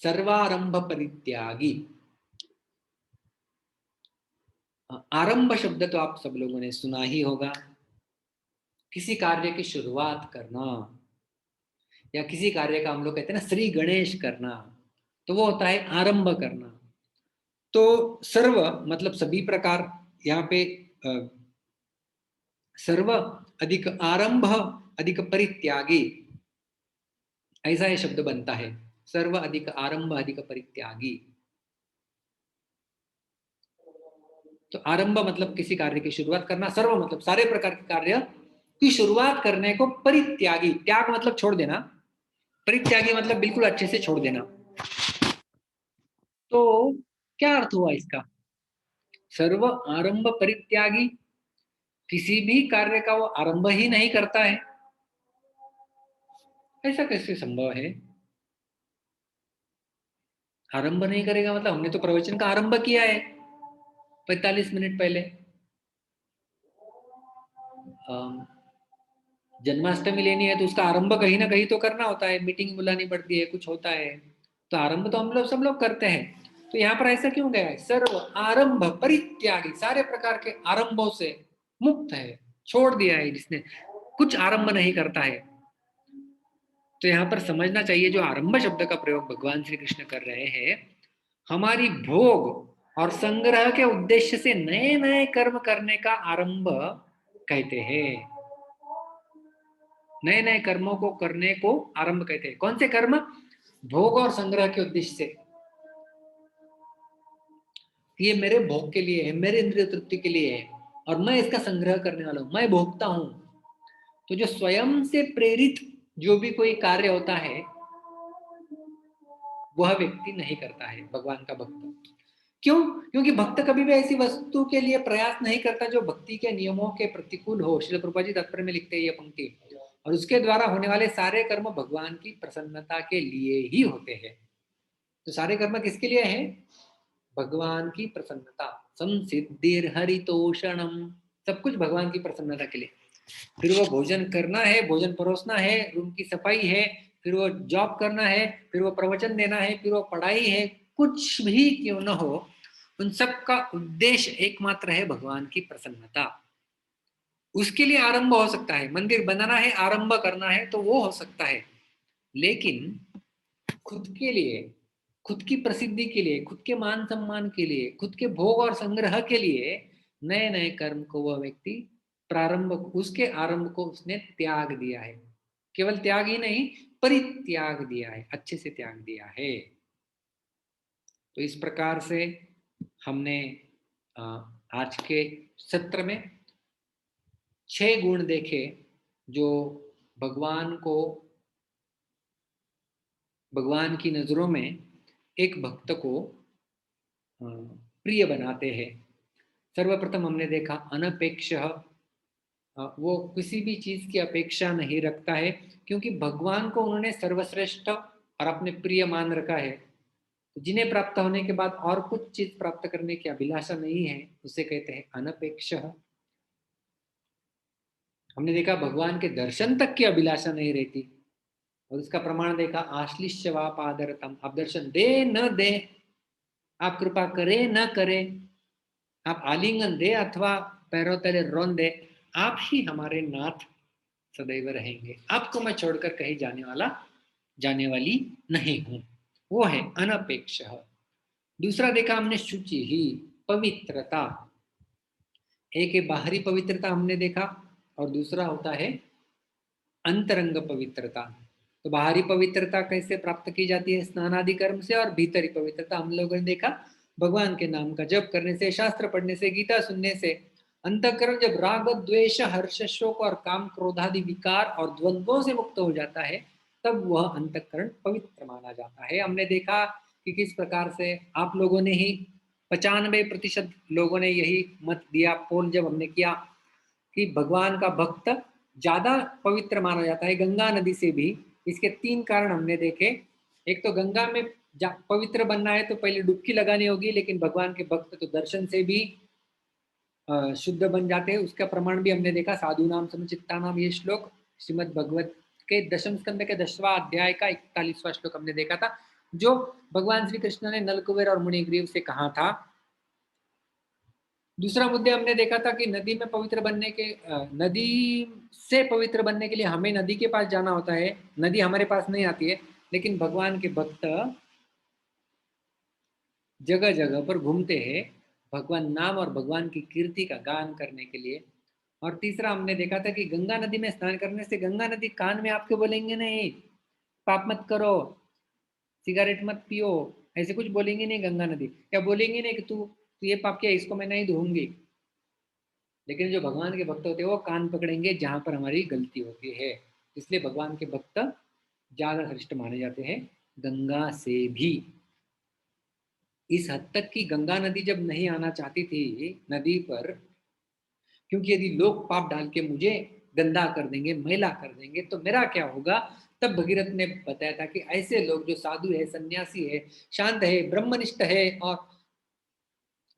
सर्वारंभ परित्यागी। आरंभ शब्द तो आप सब लोगों ने सुना ही होगा, किसी कार्य की शुरुआत करना, या किसी कार्य का हम लोग कहते हैं ना श्री गणेश करना, तो वो होता है आरंभ करना। तो सर्व मतलब सभी प्रकार, यहाँ पे सर्व अधिक आरंभ अधिक परित्यागी, ऐसा ये शब्द बनता है, सर्व अधिक आरंभ अधिक परित्यागी। तो आरंभ मतलब किसी कार्य की शुरुआत करना, सर्व मतलब सारे प्रकार के कार्य की शुरुआत करने को परित्यागी, त्याग मतलब छोड़ देना, परित्यागी मतलब बिल्कुल अच्छे से छोड़ देना। तो क्या अर्थ हुआ इसका? सर्व आरंभ परित्यागी, किसी भी कार्य का वो आरंभ ही नहीं करता है, ऐसा कैसे संभव है? आरंभ नहीं करेगा मतलब हमने तो प्रवचन का आरंभ किया है 45 मिनट पहले। जन्माष्टमी लेनी है तो उसका आरंभ कहीं ना कहीं तो करना होता है, मीटिंग बुलानी पड़ती है, कुछ होता है, तो आरंभ तो हम लोग सब लोग करते हैं। तो यहाँ पर ऐसा क्यों गया है? सर्व आरंभ परित्यागी, सारे प्रकार के आरंभों से मुक्त है, छोड़ दिया है जिसने, कुछ आरंभ नहीं करता है। तो यहाँ पर समझना चाहिए जो आरंभ शब्द का प्रयोग भगवान श्री कृष्ण कर रहे हैं, हमारी भोग और संग्रह के उद्देश्य से नए नए कर्म करने का आरंभ कहते हैं। नए नए कर्मों को करने को आरंभ कहते हैं। कौन से कर्म? भोग और संग्रह के उद्देश्य से, ये मेरे भोग के लिए है, मेरे इंद्रिय तृप्ति के लिए है, और मैं इसका संग्रह करने वाला हूं, मैं भोगता हूं। तो जो स्वयं से प्रेरित जो भी कोई कार्य होता है वह व्यक्ति नहीं करता है भगवान का भक्त। क्यों? क्योंकि भक्त कभी भी ऐसी वस्तु के लिए प्रयास नहीं करता जो भक्ति के नियमों के प्रतिकूल हो। श्रील प्रभुपाद जी तात्पर्य में लिखते हैं ये पंक्ति, और उसके द्वारा होने वाले सारे कर्म भगवान की प्रसन्नता के लिए ही होते हैं। तो सारे कर्म किसके लिए हैं? भगवान की प्रसन्नता। संसिद्धिर हरितोषणम, सब कुछ भगवान की प्रसन्नता के लिए। फिर वो भोजन करना है, भोजन परोसना है, रूम की सफाई है, फिर वो जॉब करना है, फिर वो प्रवचन देना है, फिर वो पढ़ाई है, कुछ भी क्यों न हो, उन सब का उद्देश्य एकमात्र है भगवान की प्रसन्नता। उसके लिए आरंभ हो सकता है, मंदिर बनाना है, आरंभ करना है तो वो हो सकता है, लेकिन खुद के लिए, खुद की प्रसिद्धि के लिए, खुद के मान सम्मान के लिए, खुद के भोग और संग्रह के लिए नए नए कर्म को वह व्यक्ति प्रारंभ, उसके आरंभ को उसने त्याग दिया है। केवल त्याग ही नहीं, परित्याग दिया है, अच्छे से त्याग दिया है। तो इस प्रकार से हमने आज के सत्र में 6 गुण देखे जो भगवान को, भगवान की नजरों में एक भक्त को प्रिय बनाते हैं। सर्वप्रथम हमने देखा अनपेक्ष, वो किसी भी चीज की अपेक्षा नहीं रखता है, क्योंकि भगवान को उन्होंने सर्वश्रेष्ठ और अपने प्रिय मान रखा है। जिन्हें प्राप्त होने के बाद और कुछ चीज प्राप्त करने की अभिलाषा नहीं है, उसे कहते हैं अनपेक्ष। हमने देखा भगवान के दर्शन तक की अभिलाषा नहीं रहती, और उसका प्रमाण देखा आश्लिष्य वा पादरतम, आप दर्शन दे न दे, आप कृपा करे न करे, आप आलिंगन दे अथवा पैरों तले रोन दे, आप ही हमारे नाथ सदैव रहेंगे, आपको मैं छोड़कर कहीं जाने वाली नहीं हूं। वो है अनपेक्ष। दूसरा देखा हमने शुचि ही, पवित्रता। एक है बाहरी पवित्रता हमने देखा, और दूसरा होता है अंतरंग पवित्रता। तो बाहरी पवित्रता कैसे प्राप्त की जाती है? स्नान आदि कर्म से। और भीतरी पवित्रता हम लोगों ने देखा भगवान के नाम का जप करने से, शास्त्र पढ़ने से, गीता सुनने से। अंतःकरण जब राग द्वेष हर्ष शोक और काम क्रोधादि विकार और द्वंद्वों से मुक्त हो जाता है, तब वह अंतःकरण पवित्र माना जाता है। हमने देखा कि किस प्रकार से आप लोगों ने ही 95% लोगों ने यही मत दिया, पोल जब हमने किया, कि भगवान का भक्त ज्यादा पवित्र माना जाता है गंगा नदी से भी। इसके 3 कारण हमने देखे। एक तो गंगा में पवित्र बनना है तो पहले डुबकी लगानी होगी, लेकिन भगवान के भक्त तो दर्शन से भी शुद्ध बन जाते हैं। उसका प्रमाण भी हमने देखा, साधु नाम समचित्ता नाम, ये श्लोक श्रीमद भगवत के दशम स्कंद के 10वां अध्याय का 41वां श्लोक हमने देखा था, जो भगवान श्री कृष्ण ने नलकुबेर और मुनिग्रीव से कहा था। दूसरा मुद्दे हमने देखा था कि नदी में पवित्र बनने के, नदी से पवित्र बनने के लिए हमें नदी के पास जाना होता है, नदी हमारे पास नहीं आती है, लेकिन भगवान के भक्त जगह जगह पर घूमते हैं भगवान नाम और भगवान की कीर्ति का गान करने के लिए। और तीसरा हमने देखा था कि गंगा नदी में स्नान करने से गंगा नदी कान में आपके बोलेंगे नहीं पाप मत करो, सिगरेट मत पियो, ऐसे कुछ बोलेंगे नहीं गंगा नदी, या बोलेंगे नहीं कि तू ये पाप किया, इसको मैं नहीं धोऊंगी। लेकिन जो भगवान के भक्त होते हैं वो कान पकड़ेंगे जहां पर हमारी गलती होती है। इसलिए भगवान के भक्त ज्यादा श्रेष्ठ माने जाते हैं गंगा से भी। इस हद तक कि गंगा नदी जब नहीं आना चाहती थी नदी पर, क्योंकि यदि लोग पाप डाल के मुझे गंदा कर देंगे, मैला कर देंगे, तो मेरा क्या होगा, तब भगीरथ ने बताया था कि ऐसे लोग जो साधु है, सन्यासी है, शांत है, ब्रह्मनिष्ठ है और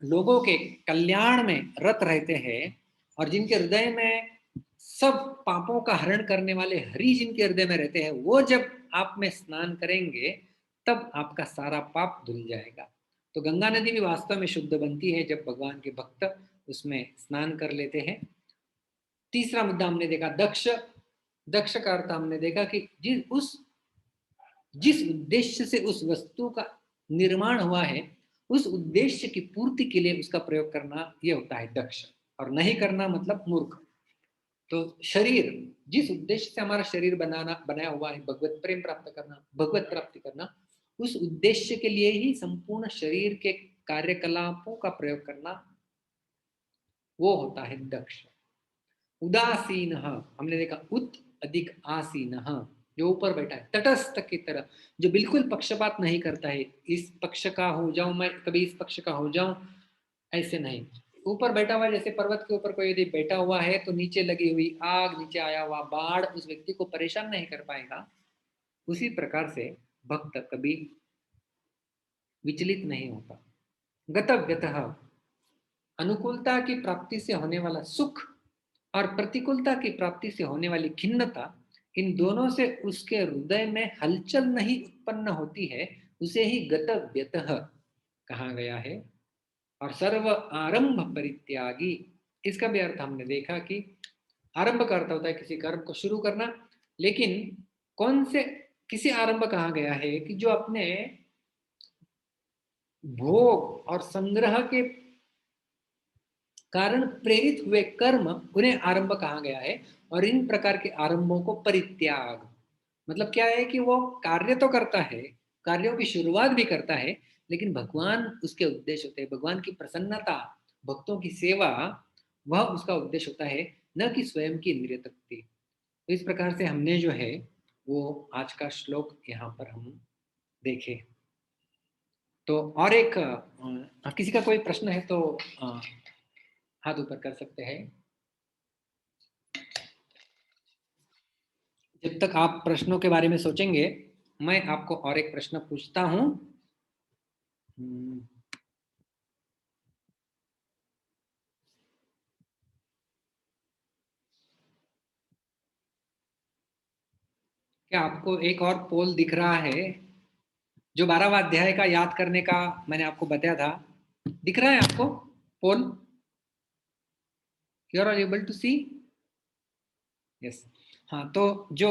लोगों के कल्याण में रत रहते हैं, और जिनके हृदय में सब पापों का हरण करने वाले हरि जिनके हृदय में रहते हैं, वो जब आप में स्नान करेंगे तब आपका सारा पाप धुल जाएगा। तो गंगा नदी भी वास्तव में शुद्ध बनती है जब भगवान के भक्त उसमें स्नान कर लेते हैं। तीसरा मुद्दा हमने देखा दक्ष। दक्ष का अर्थ हमने देखा कि जिस उद्देश्य से उस वस्तु का निर्माण हुआ है, उस उद्देश्य की पूर्ति के लिए उसका प्रयोग करना, यह होता है दक्ष। और नहीं करना मतलब मूर्ख। तो शरीर, जिस उद्देश्य से हमारा शरीर बनाया हुआ है, भगवत प्रेम प्राप्त करना, भगवत प्राप्ति करना, उस उद्देश्य के लिए ही संपूर्ण शरीर के कार्यकलापों का प्रयोग करना, वो होता है दक्ष। उदासीन हमने देखा, उत अधिक आसीन, जो ऊपर बैठा है, तटस्थ की तरह, जो बिल्कुल पक्षपात नहीं करता है, इस पक्ष का हो जाऊं मैं, कभी इस पक्ष का हो जाऊं, ऐसे नहीं, ऊपर बैठा हुआ, जैसे पर्वत के ऊपर कोई यदि बैठा हुआ है तो नीचे लगी हुई आग, नीचे आया हुआ बाढ़ उस व्यक्ति को परेशान नहीं कर पाएगा। उसी प्रकार से भक्त कभी विचलित नहीं होता। गतव्यतः, अनुकूलता की प्राप्ति से होने वाला सुख और प्रतिकूलता की प्राप्ति से होने वाली खिन्नता, इन दोनों से उसके हृदय में हलचल नहीं उत्पन्न होती है, उसे ही गतव्यतः कहा गया है। और सर्व आरंभ परित्यागी, इसका भी अर्थ हमने देखा कि आरंभ का अर्थ होता है किसी कर्म को शुरू करना, लेकिन कौन से किसी आरंभ कहा गया है कि जो अपने भोग और संग्रह के कारण प्रेरित हुए कर्म, उन्हें आरंभ कहा गया है। और इन प्रकार के आरंभों को परित्याग, मतलब क्या है कि वो कार्य तो करता है, कार्यों की शुरुआत भी करता है, लेकिन भगवान उसके उद्देश्य होते हैं, भगवान की प्रसन्नता, भक्तों की सेवा, वह उसका उद्देश्य होता है, न कि स्वयं की इंद्रिय तृप्ति। तो इस प्रकार से हमने जो है वो आज का श्लोक यहाँ पर हम देखे। तो और एक किसी का कोई प्रश्न है तो हाथ ऊपर कर सकते हैं। जब तक आप प्रश्नों के बारे में सोचेंगे, मैं आपको और एक प्रश्न पूछता हूं। क्या आपको एक और पोल दिख रहा है? जो 12वां अध्याय का याद करने का मैंने आपको बताया था, दिख रहा है आपको poll? You are able to see? Yes. हाँ, तो जो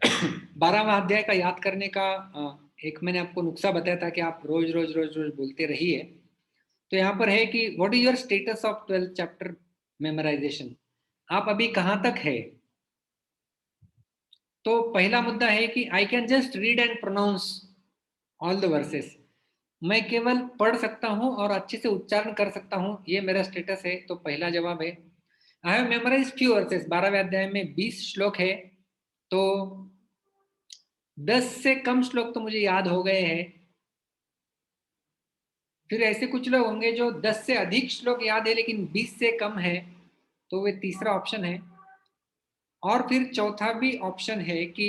12वां अध्याय का याद करने का एक मैंने आपको नुस्खा बताया था कि आप रोज रोज रोज रोज बोलते रहिए। तो यहाँ पर है कि what is your status of 12th chapter memorisation, आप अभी कहाँ तक है? तो पहला मुद्दा है कि I can just read and pronounce all the verses, मैं केवल पढ़ सकता हूँ और अच्छे से उच्चारण कर सकता हूँ, ये मेरा स्टेटस है। तो पहला जवाब है I have memorise few verses. 12वें अध्याय में 20 श्लोक है, तो 10 से कम श्लोक तो मुझे याद हो गए हैं। फिर ऐसे कुछ लोग होंगे जो 10 से अधिक श्लोक याद है लेकिन 20 से कम है, तो वे तीसरा ऑप्शन है। और फिर चौथा भी ऑप्शन है कि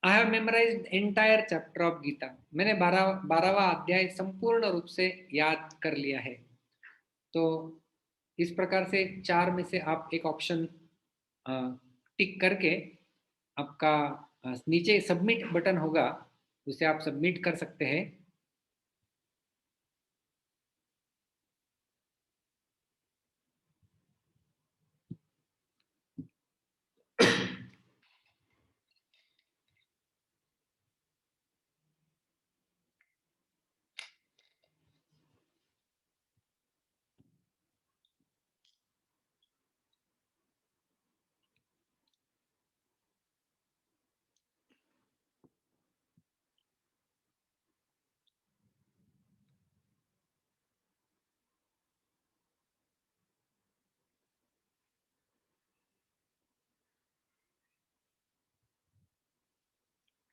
I have memorised entire chapter of Gita, मैंने 12वां अध्याय संपूर्ण रूप से याद कर लिया है। तो इस प्रकार से चार में से आप एक ऑप्शन टिक करके आपका नीचे सबमिट बटन होगा, उसे आप सबमिट कर सकते हैं।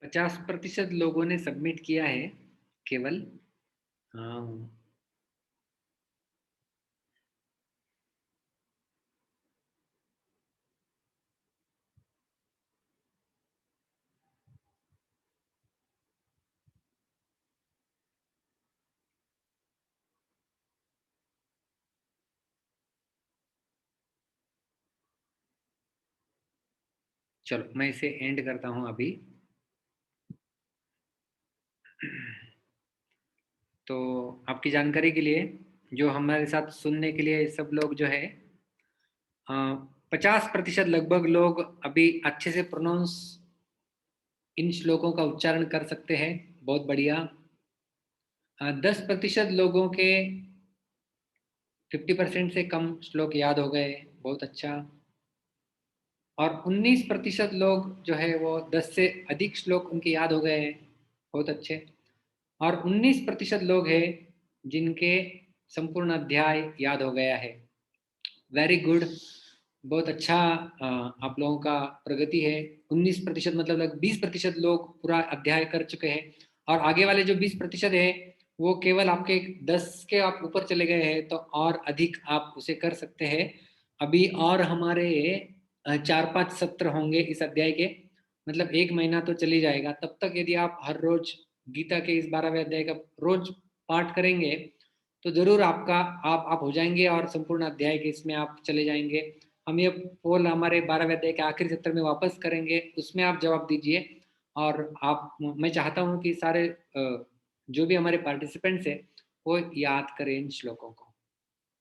पचास प्रतिशत लोगों ने सबमिट किया है केवल। हाँ, चलो मैं इसे एंड करता हूं अभी। तो आपकी जानकारी के लिए, जो हमारे साथ सुनने के लिए सब लोग जो है 50% लगभग लोग अभी अच्छे से प्रोनाउंस इन श्लोकों का उच्चारण कर सकते हैं, बहुत बढ़िया। 10% लोगों के 50% से कम श्लोक याद हो गए, बहुत अच्छा। और 19% लोग जो है वो 10 से अधिक श्लोक उनके याद हो गए हैं, बहुत अच्छे। और 19% लोग हैं जिनके संपूर्ण अध्याय याद हो गया है। वेरी गुड, बहुत अच्छा। आप लोगों का प्रगति है। 19% मतलब लगभग 20% लोग पूरा अध्याय कर चुके हैं, और आगे वाले जो 20% है वो केवल आपके 10 के आप ऊपर चले गए हैं तो और अधिक आप उसे कर सकते हैं। अभी और हमारे 4-5 सत्र होंगे इस अध्याय के, मतलब 1 महीना तो चली जाएगा। तब तक यदि आप हर रोज गीता के इस 12वें अध्याय का रोज पाठ करेंगे तो जरूर आपका आप हो जाएंगे और संपूर्ण अध्याय के इसमें आप चले जाएंगे। हम ये पोल हमारे 12वें अध्याय के आखिरी सत्र में वापस करेंगे, उसमें आप जवाब दीजिए। और आप, मैं चाहता हूँ कि सारे जो भी हमारे पार्टिसिपेंट्स हैं वो याद करें इन श्लोकों को।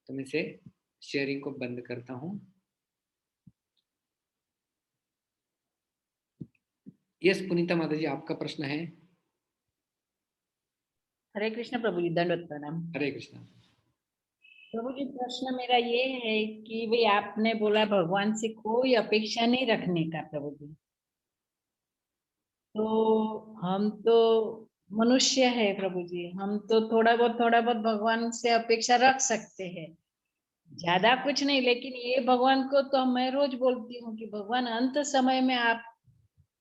तो मैं से शेयरिंग को बंद करता हूँ। यस पुनीता माता जी, आपका प्रश्न है। हरे कृष्ण प्रभु जी, दंडवत प्रणाम। हरे कृष्ण प्रभु जी, प्रश्न मेरा ये है कि भाई आपने बोला भगवान से कोई अपेक्षा नहीं रखने का प्रभु जी, तो हम तो मनुष्य है प्रभु जी, हम तो थोड़ा बहुत भगवान से अपेक्षा रख सकते हैं, ज्यादा कुछ नहीं। लेकिन ये भगवान को तो मैं रोज बोलती हूँ कि भगवान अंत समय में आप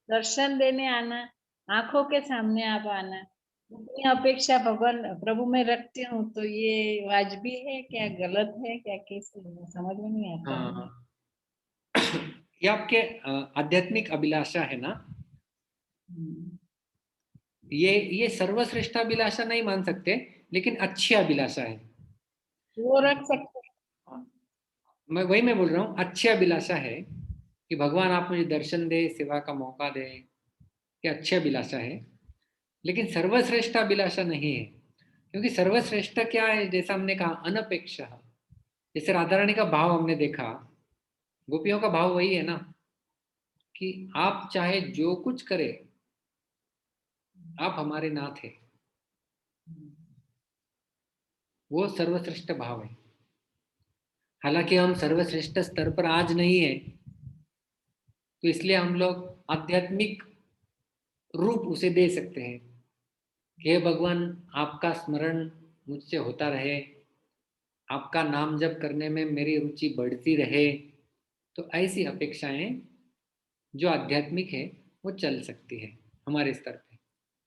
दर्शन देने आना, आंखों के सामने आप आना, इतनी अपेक्षा भगवान प्रभु में रखती हूँ। तो ये वाजबी है क्या, गलत है क्या, कैसे, समझ में नहीं आता है। हाँ, ये आपके आध्यात्मिक अभिलाषा है ना। ये सर्वश्रेष्ठ अभिलाषा नहीं मान सकते, लेकिन अच्छी अभिलाषा है। वो रख सकते हैं। मैं बोल रहा हूँ अच्छी अभिलाषा है कि भगवान आप मुझे दर्शन दे, सेवा का मौका दे, ये अच्छी अभिलाषा है। लेकिन सर्वश्रेष्ठ अभिलाषा नहीं है, क्योंकि सर्वश्रेष्ठ क्या है, जैसा हमने कहा अनपेक्ष। जैसे राधा रानी का भाव हमने देखा, गोपियों का भाव वही है ना कि आप चाहे जो कुछ करे, आप हमारे नाथ है। वो सर्वश्रेष्ठ भाव है। हालांकि हम सर्वश्रेष्ठ स्तर पर आज नहीं है, तो इसलिए हम लोग आध्यात्मिक रूप उसे दे सकते हैं कि हे भगवान, आपका स्मरण मुझसे होता रहे, आपका नाम जप करने में मेरी रुचि बढ़ती रहे। तो ऐसी अपेक्षाएं जो आध्यात्मिक है वो चल सकती है हमारे स्तर पे।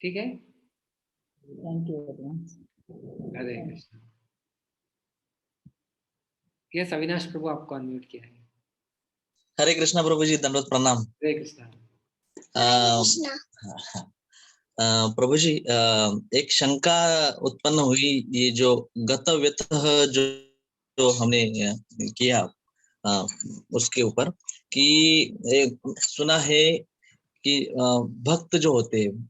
ठीक है, thank you very much. Hare Krishna. Yes Avinash Prabhu, आपको अनम्यूट किया है। हरे कृष्णा प्रभु जी, दंडवत प्रणाम। हरे कृष्ण। प्रभु जी, एक शंका उत्पन्न हुई, ये जो गतव्यतः जो हमने किया उसके ऊपर, कि सुना है कि भक्त जो होते हैं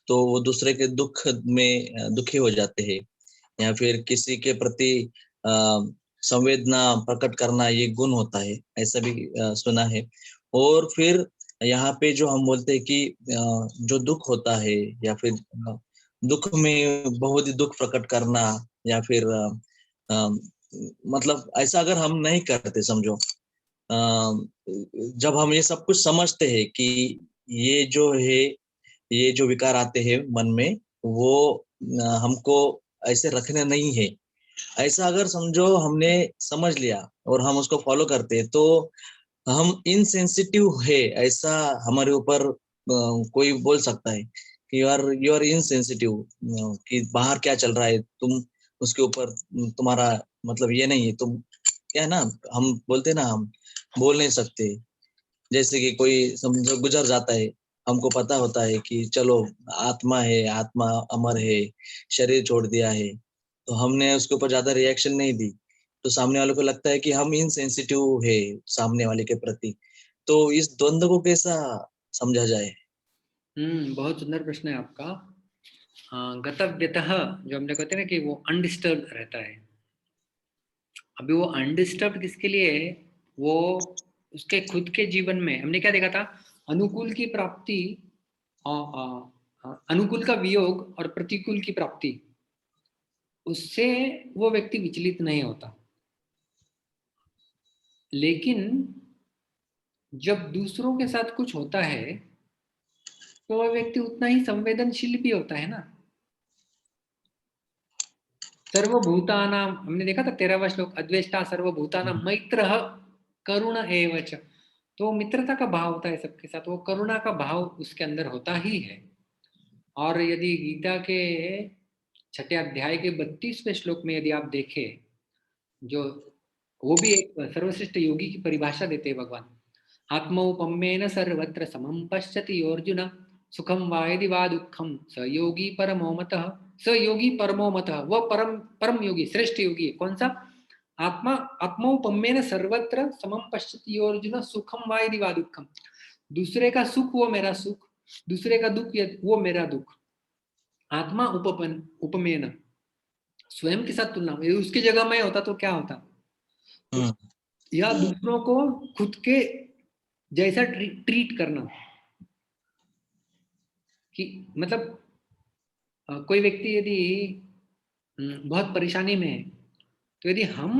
तो वो दूसरे के दुख में दुखी हो जाते हैं, या फिर किसी के प्रति संवेदना प्रकट करना ये गुण होता है, ऐसा भी सुना है। और फिर यहाँ पे जो हम बोलते हैं कि जो दुख होता है, या फिर दुख में बहुत ही दुख प्रकट करना, या फिर मतलब ऐसा अगर हम नहीं करते, समझो जब हम ये सब कुछ समझते हैं कि ये जो है, ये जो विकार आते हैं मन में, वो हमको ऐसे रखने नहीं है, ऐसा अगर समझो हमने समझ लिया और हम उसको फॉलो करते हैं, तो हम इनसेंसिटिव है, ऐसा हमारे ऊपर कोई बोल सकता है कि यू आर इनसेंसिटिव, कि बाहर क्या चल रहा है तुम उसके ऊपर तुम्हारा मतलब ये नहीं है, तुम क्या है ना, हम बोलते ना, हम बोल नहीं सकते। जैसे कि कोई समझो गुजर जाता है, हमको पता होता है कि चलो आत्मा है, आत्मा अमर है, शरीर छोड़ दिया है, तो हमने उसके ऊपर ज्यादा रिएक्शन नहीं दी, तो सामने वाले को लगता है कि हम इनसेंसिटिव है सामने वाले के प्रति। तो इस द्वंद्व को कैसा समझा जाए? बहुत सुंदर प्रश्न है आपका। गतव्यतः जो हमने कहते हैं ना कि वो अनडिस्टर्ब रहता है। अभी वो अनडिस्टर्ब किसके लिए है? वो उसके खुद के जीवन में हमने क्या देखा था, अनुकूल की प्राप्ति, अनुकूल का वियोग और प्रतिकूल की प्राप्ति, उससे वो व्यक्ति विचलित नहीं होता। लेकिन जब दूसरों के साथ कुछ होता है तो वह व्यक्ति उतना ही संवेदनशील भी होता है ना। सर्वभूतानां, हमने देखा था 13वां श्लोक, अद्वेष्टा सर्वभूतानां मैत्रः करुण एव च। तो मित्रता का भाव होता है सबके साथ, वो करुणा का भाव उसके अंदर होता ही है। और यदि गीता के छठे अध्याय के 32वें श्लोक में यदि आप देखें, जो वो भी एक सर्वश्रेष्ठ योगी की परिभाषा देते हैं भगवान। आत्मौपम्येन सर्वत्र समं पश्यति अर्जुन, सुखम वा यदि वा दुखम स योगी परमो मतः। स योगी परमो मतः, वह परम योगी, श्रेष्ठ योगी है। कौन सा? आत्मौपम्येन सर्वत्र समं पश्यति अर्जुन, सुखम वा यदि वा दुखम। दूसरे का सुख वो मेरा सुख, दूसरे का दुख वो मेरा दुख। आत्मा उपमेन, स्वयं के साथ तुलना। उसकी जगह मैं होता तो क्या होता? या दूसरों को खुद के जैसा ट्रीट करना, कि मतलब कोई व्यक्ति यदि बहुत परेशानी में है, तो यदि हम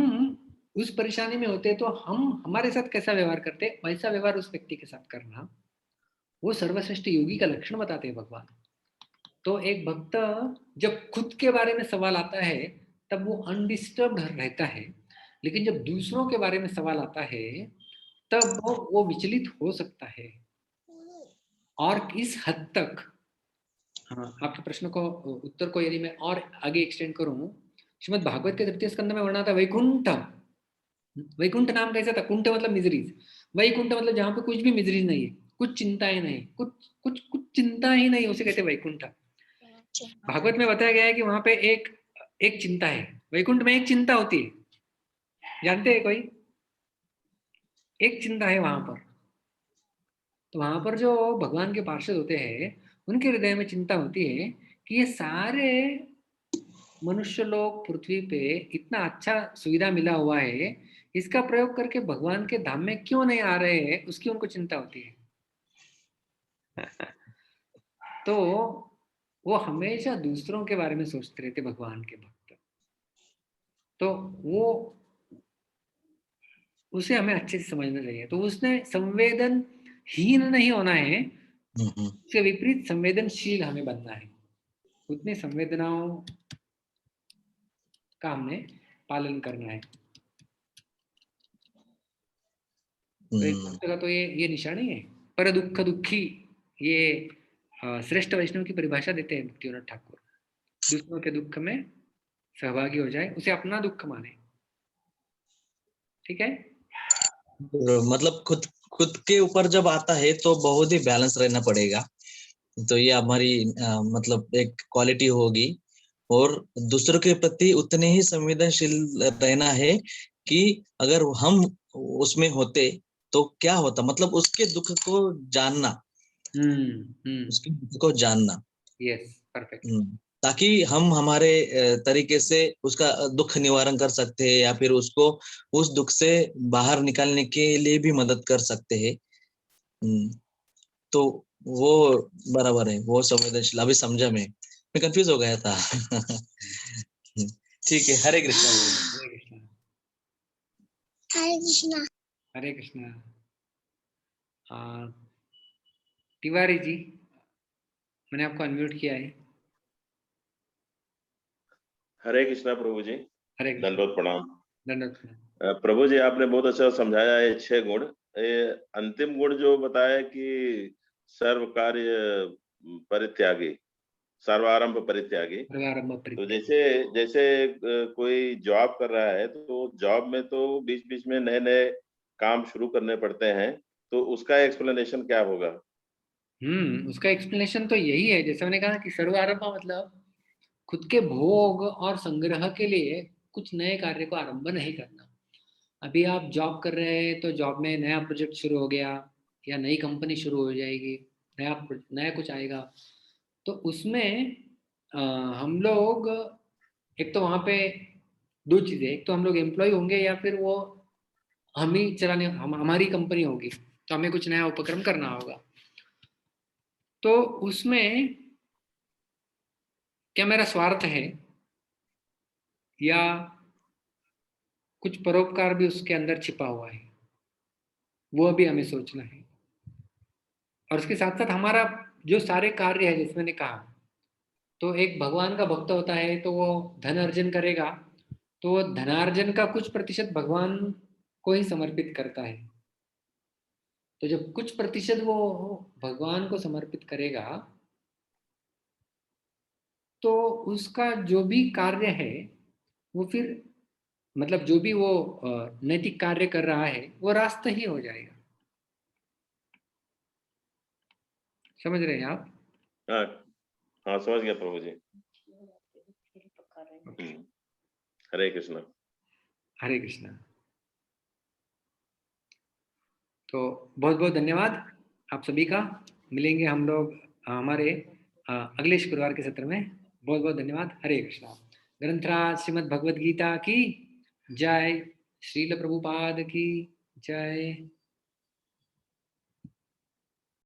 उस परेशानी में होते तो हम हमारे साथ कैसा व्यवहार करते, वैसा व्यवहार उस व्यक्ति के साथ करना, वो सर्वश्रेष्ठ योगी का लक्षण बताते हैं भगवान। तो एक भक्त जब खुद के बारे में सवाल आता है तब वो अनडिस्टर्ब्ड रहता है, लेकिन जब दूसरों के बारे में सवाल आता है तब वो विचलित हो सकता है। और इस हद तक, हाँ, आपके प्रश्न को, उत्तर को यदि मैं और आगे एक्सटेंड करूं, श्रीमद् भागवत के तृतीय स्कंद में वर्णना था वैकुंठ। वैकुंठ नाम कैसा था? कुंठ मतलब मिजरीज, वैकुंठ मतलब जहां पे कुछ भी मिजरीज नहीं है, कुछ चिंताएं नहीं, कुछ चिंता ही नहीं, उसे कहते वैकुंठ। भागवत में बताया गया है कि वहां पे एक चिंता है, वैकुंठ में एक चिंता होती है, जानते हैं कोई? एक चिंता है वहां पर। तो वहां पर जो भगवान के पार्षद होते हैं उनके हृदय में चिंता होती है कि ये सारे मनुष्य लोग पृथ्वी पे इतना अच्छा सुविधा मिला हुआ है, इसका प्रयोग करके भगवान के धाम में क्यों नहीं आ रहे हैं, उसकी उनको चिंता होती है। तो वो हमेशा दूसरों के बारे में सोचते रहते भगवान के भक्त। तो वो उसे हमें अच्छे से समझना चाहिए। तो उसने संवेदनहीन नहीं होना है, उसके विपरीत संवेदनशील हमें बनना है। उतनी संवेदनाओं का हमें पालन करना है। तो एक भक्त का तो ये निशानी है। पर दुख दुखी, ये श्रेष्ठ वैष्णव की परिभाषा देते हैं भक्तिविनोद ठाकुर। दूसरों के दुख में सहभागी हो जाए, उसे अपना दुख माने। ठीक है? मतलब खुद के ऊपर जब आता है तो बहुत ही बैलेंस रहना पड़ेगा। तो ये हमारी मतलब एक क्वालिटी होगी, और दूसरों के प्रति उतने ही संवेदनशील रहना है कि अगर हम उसमें होते तो क्या होता, मतलब उसके दुख को जानना, उसके दुख को जानना। Yes, perfect. ताकि हम हमारे तरीके से उसका दुख निवारण कर सकते हैं, या फिर उसको उस दुख से बाहर निकालने के लिए भी मदद कर सकते हैं। तो वो बराबर है, वो संवेदनशील। अभी समझा मैं कंफ्यूज हो गया था। ठीक है, हरे कृष्णा। हरे कृष्णा। हरे कृष्णा। हरे कृष्णा। तिवारी जी, मैंने आपको अनम्यूट किया है। हरे कृष्णा प्रभु जी। हरे कृष्णा। दंडवत प्रणाम। दंडवत प्रणाम। प्रभु जी, आपने बहुत अच्छा समझाया ये 6 गुण। ये अंतिम गुण जो बताया कि सर्व कार्य परित्यागी, सर्वारंभ परित्यागी। तो जैसे जैसे कोई जॉब कर रहा है तो जॉब में तो बीच बीच में नए नए काम शुरू करने पड़ते हैं, तो उसका एक्सप्लेनेशन क्या होगा? उसका एक्सप्लेनेशन तो यही है, जैसे मैंने कहा कि सर्वारंभ मतलब खुद के भोग और संग्रह के लिए कुछ नए कार्य को आरंभ नहीं करना। अभी आप जॉब कर रहे हैं तो जॉब में नया प्रोजेक्ट शुरू हो गया या नई कंपनी शुरू हो जाएगी, नया कुछ आएगा, तो उसमें हम लोग, एक तो वहां पे दो चीजें, एक तो हम लोग एम्प्लॉय होंगे या फिर वो हम ही चलाने, हमारी कंपनी होगी, तो हमें कुछ नया उपक्रम करना होगा। तो उसमें क्या मेरा स्वार्थ है या कुछ परोपकार भी उसके अंदर छिपा हुआ है, वो भी हमें सोचना है। और उसके साथ साथ हमारा जो सारे कार्य है, जैसे मैंने कहा, तो एक भगवान का भक्त होता है तो वो धन अर्जन करेगा, तो वो धनार्जन का कुछ प्रतिशत भगवान को ही समर्पित करता है। तो जब कुछ प्रतिशत वो भगवान को समर्पित करेगा तो उसका जो भी कार्य है वो फिर मतलब जो भी वो नैतिक कार्य कर रहा है वो रास्ता ही हो जाएगा। समझ रहे हैं आप? हाँ हाँ समझ गया प्रभु जी। हरे कृष्णा। हरे कृष्णा। तो बहुत बहुत धन्यवाद आप सभी का। मिलेंगे हम लोग हमारे अगले शुक्रवार के सत्र में। बहुत बहुत धन्यवाद। हरे कृष्णा। ग्रंथराज श्रीमद् भगवद गीता की जय। श्रील प्रभुपाद की जय।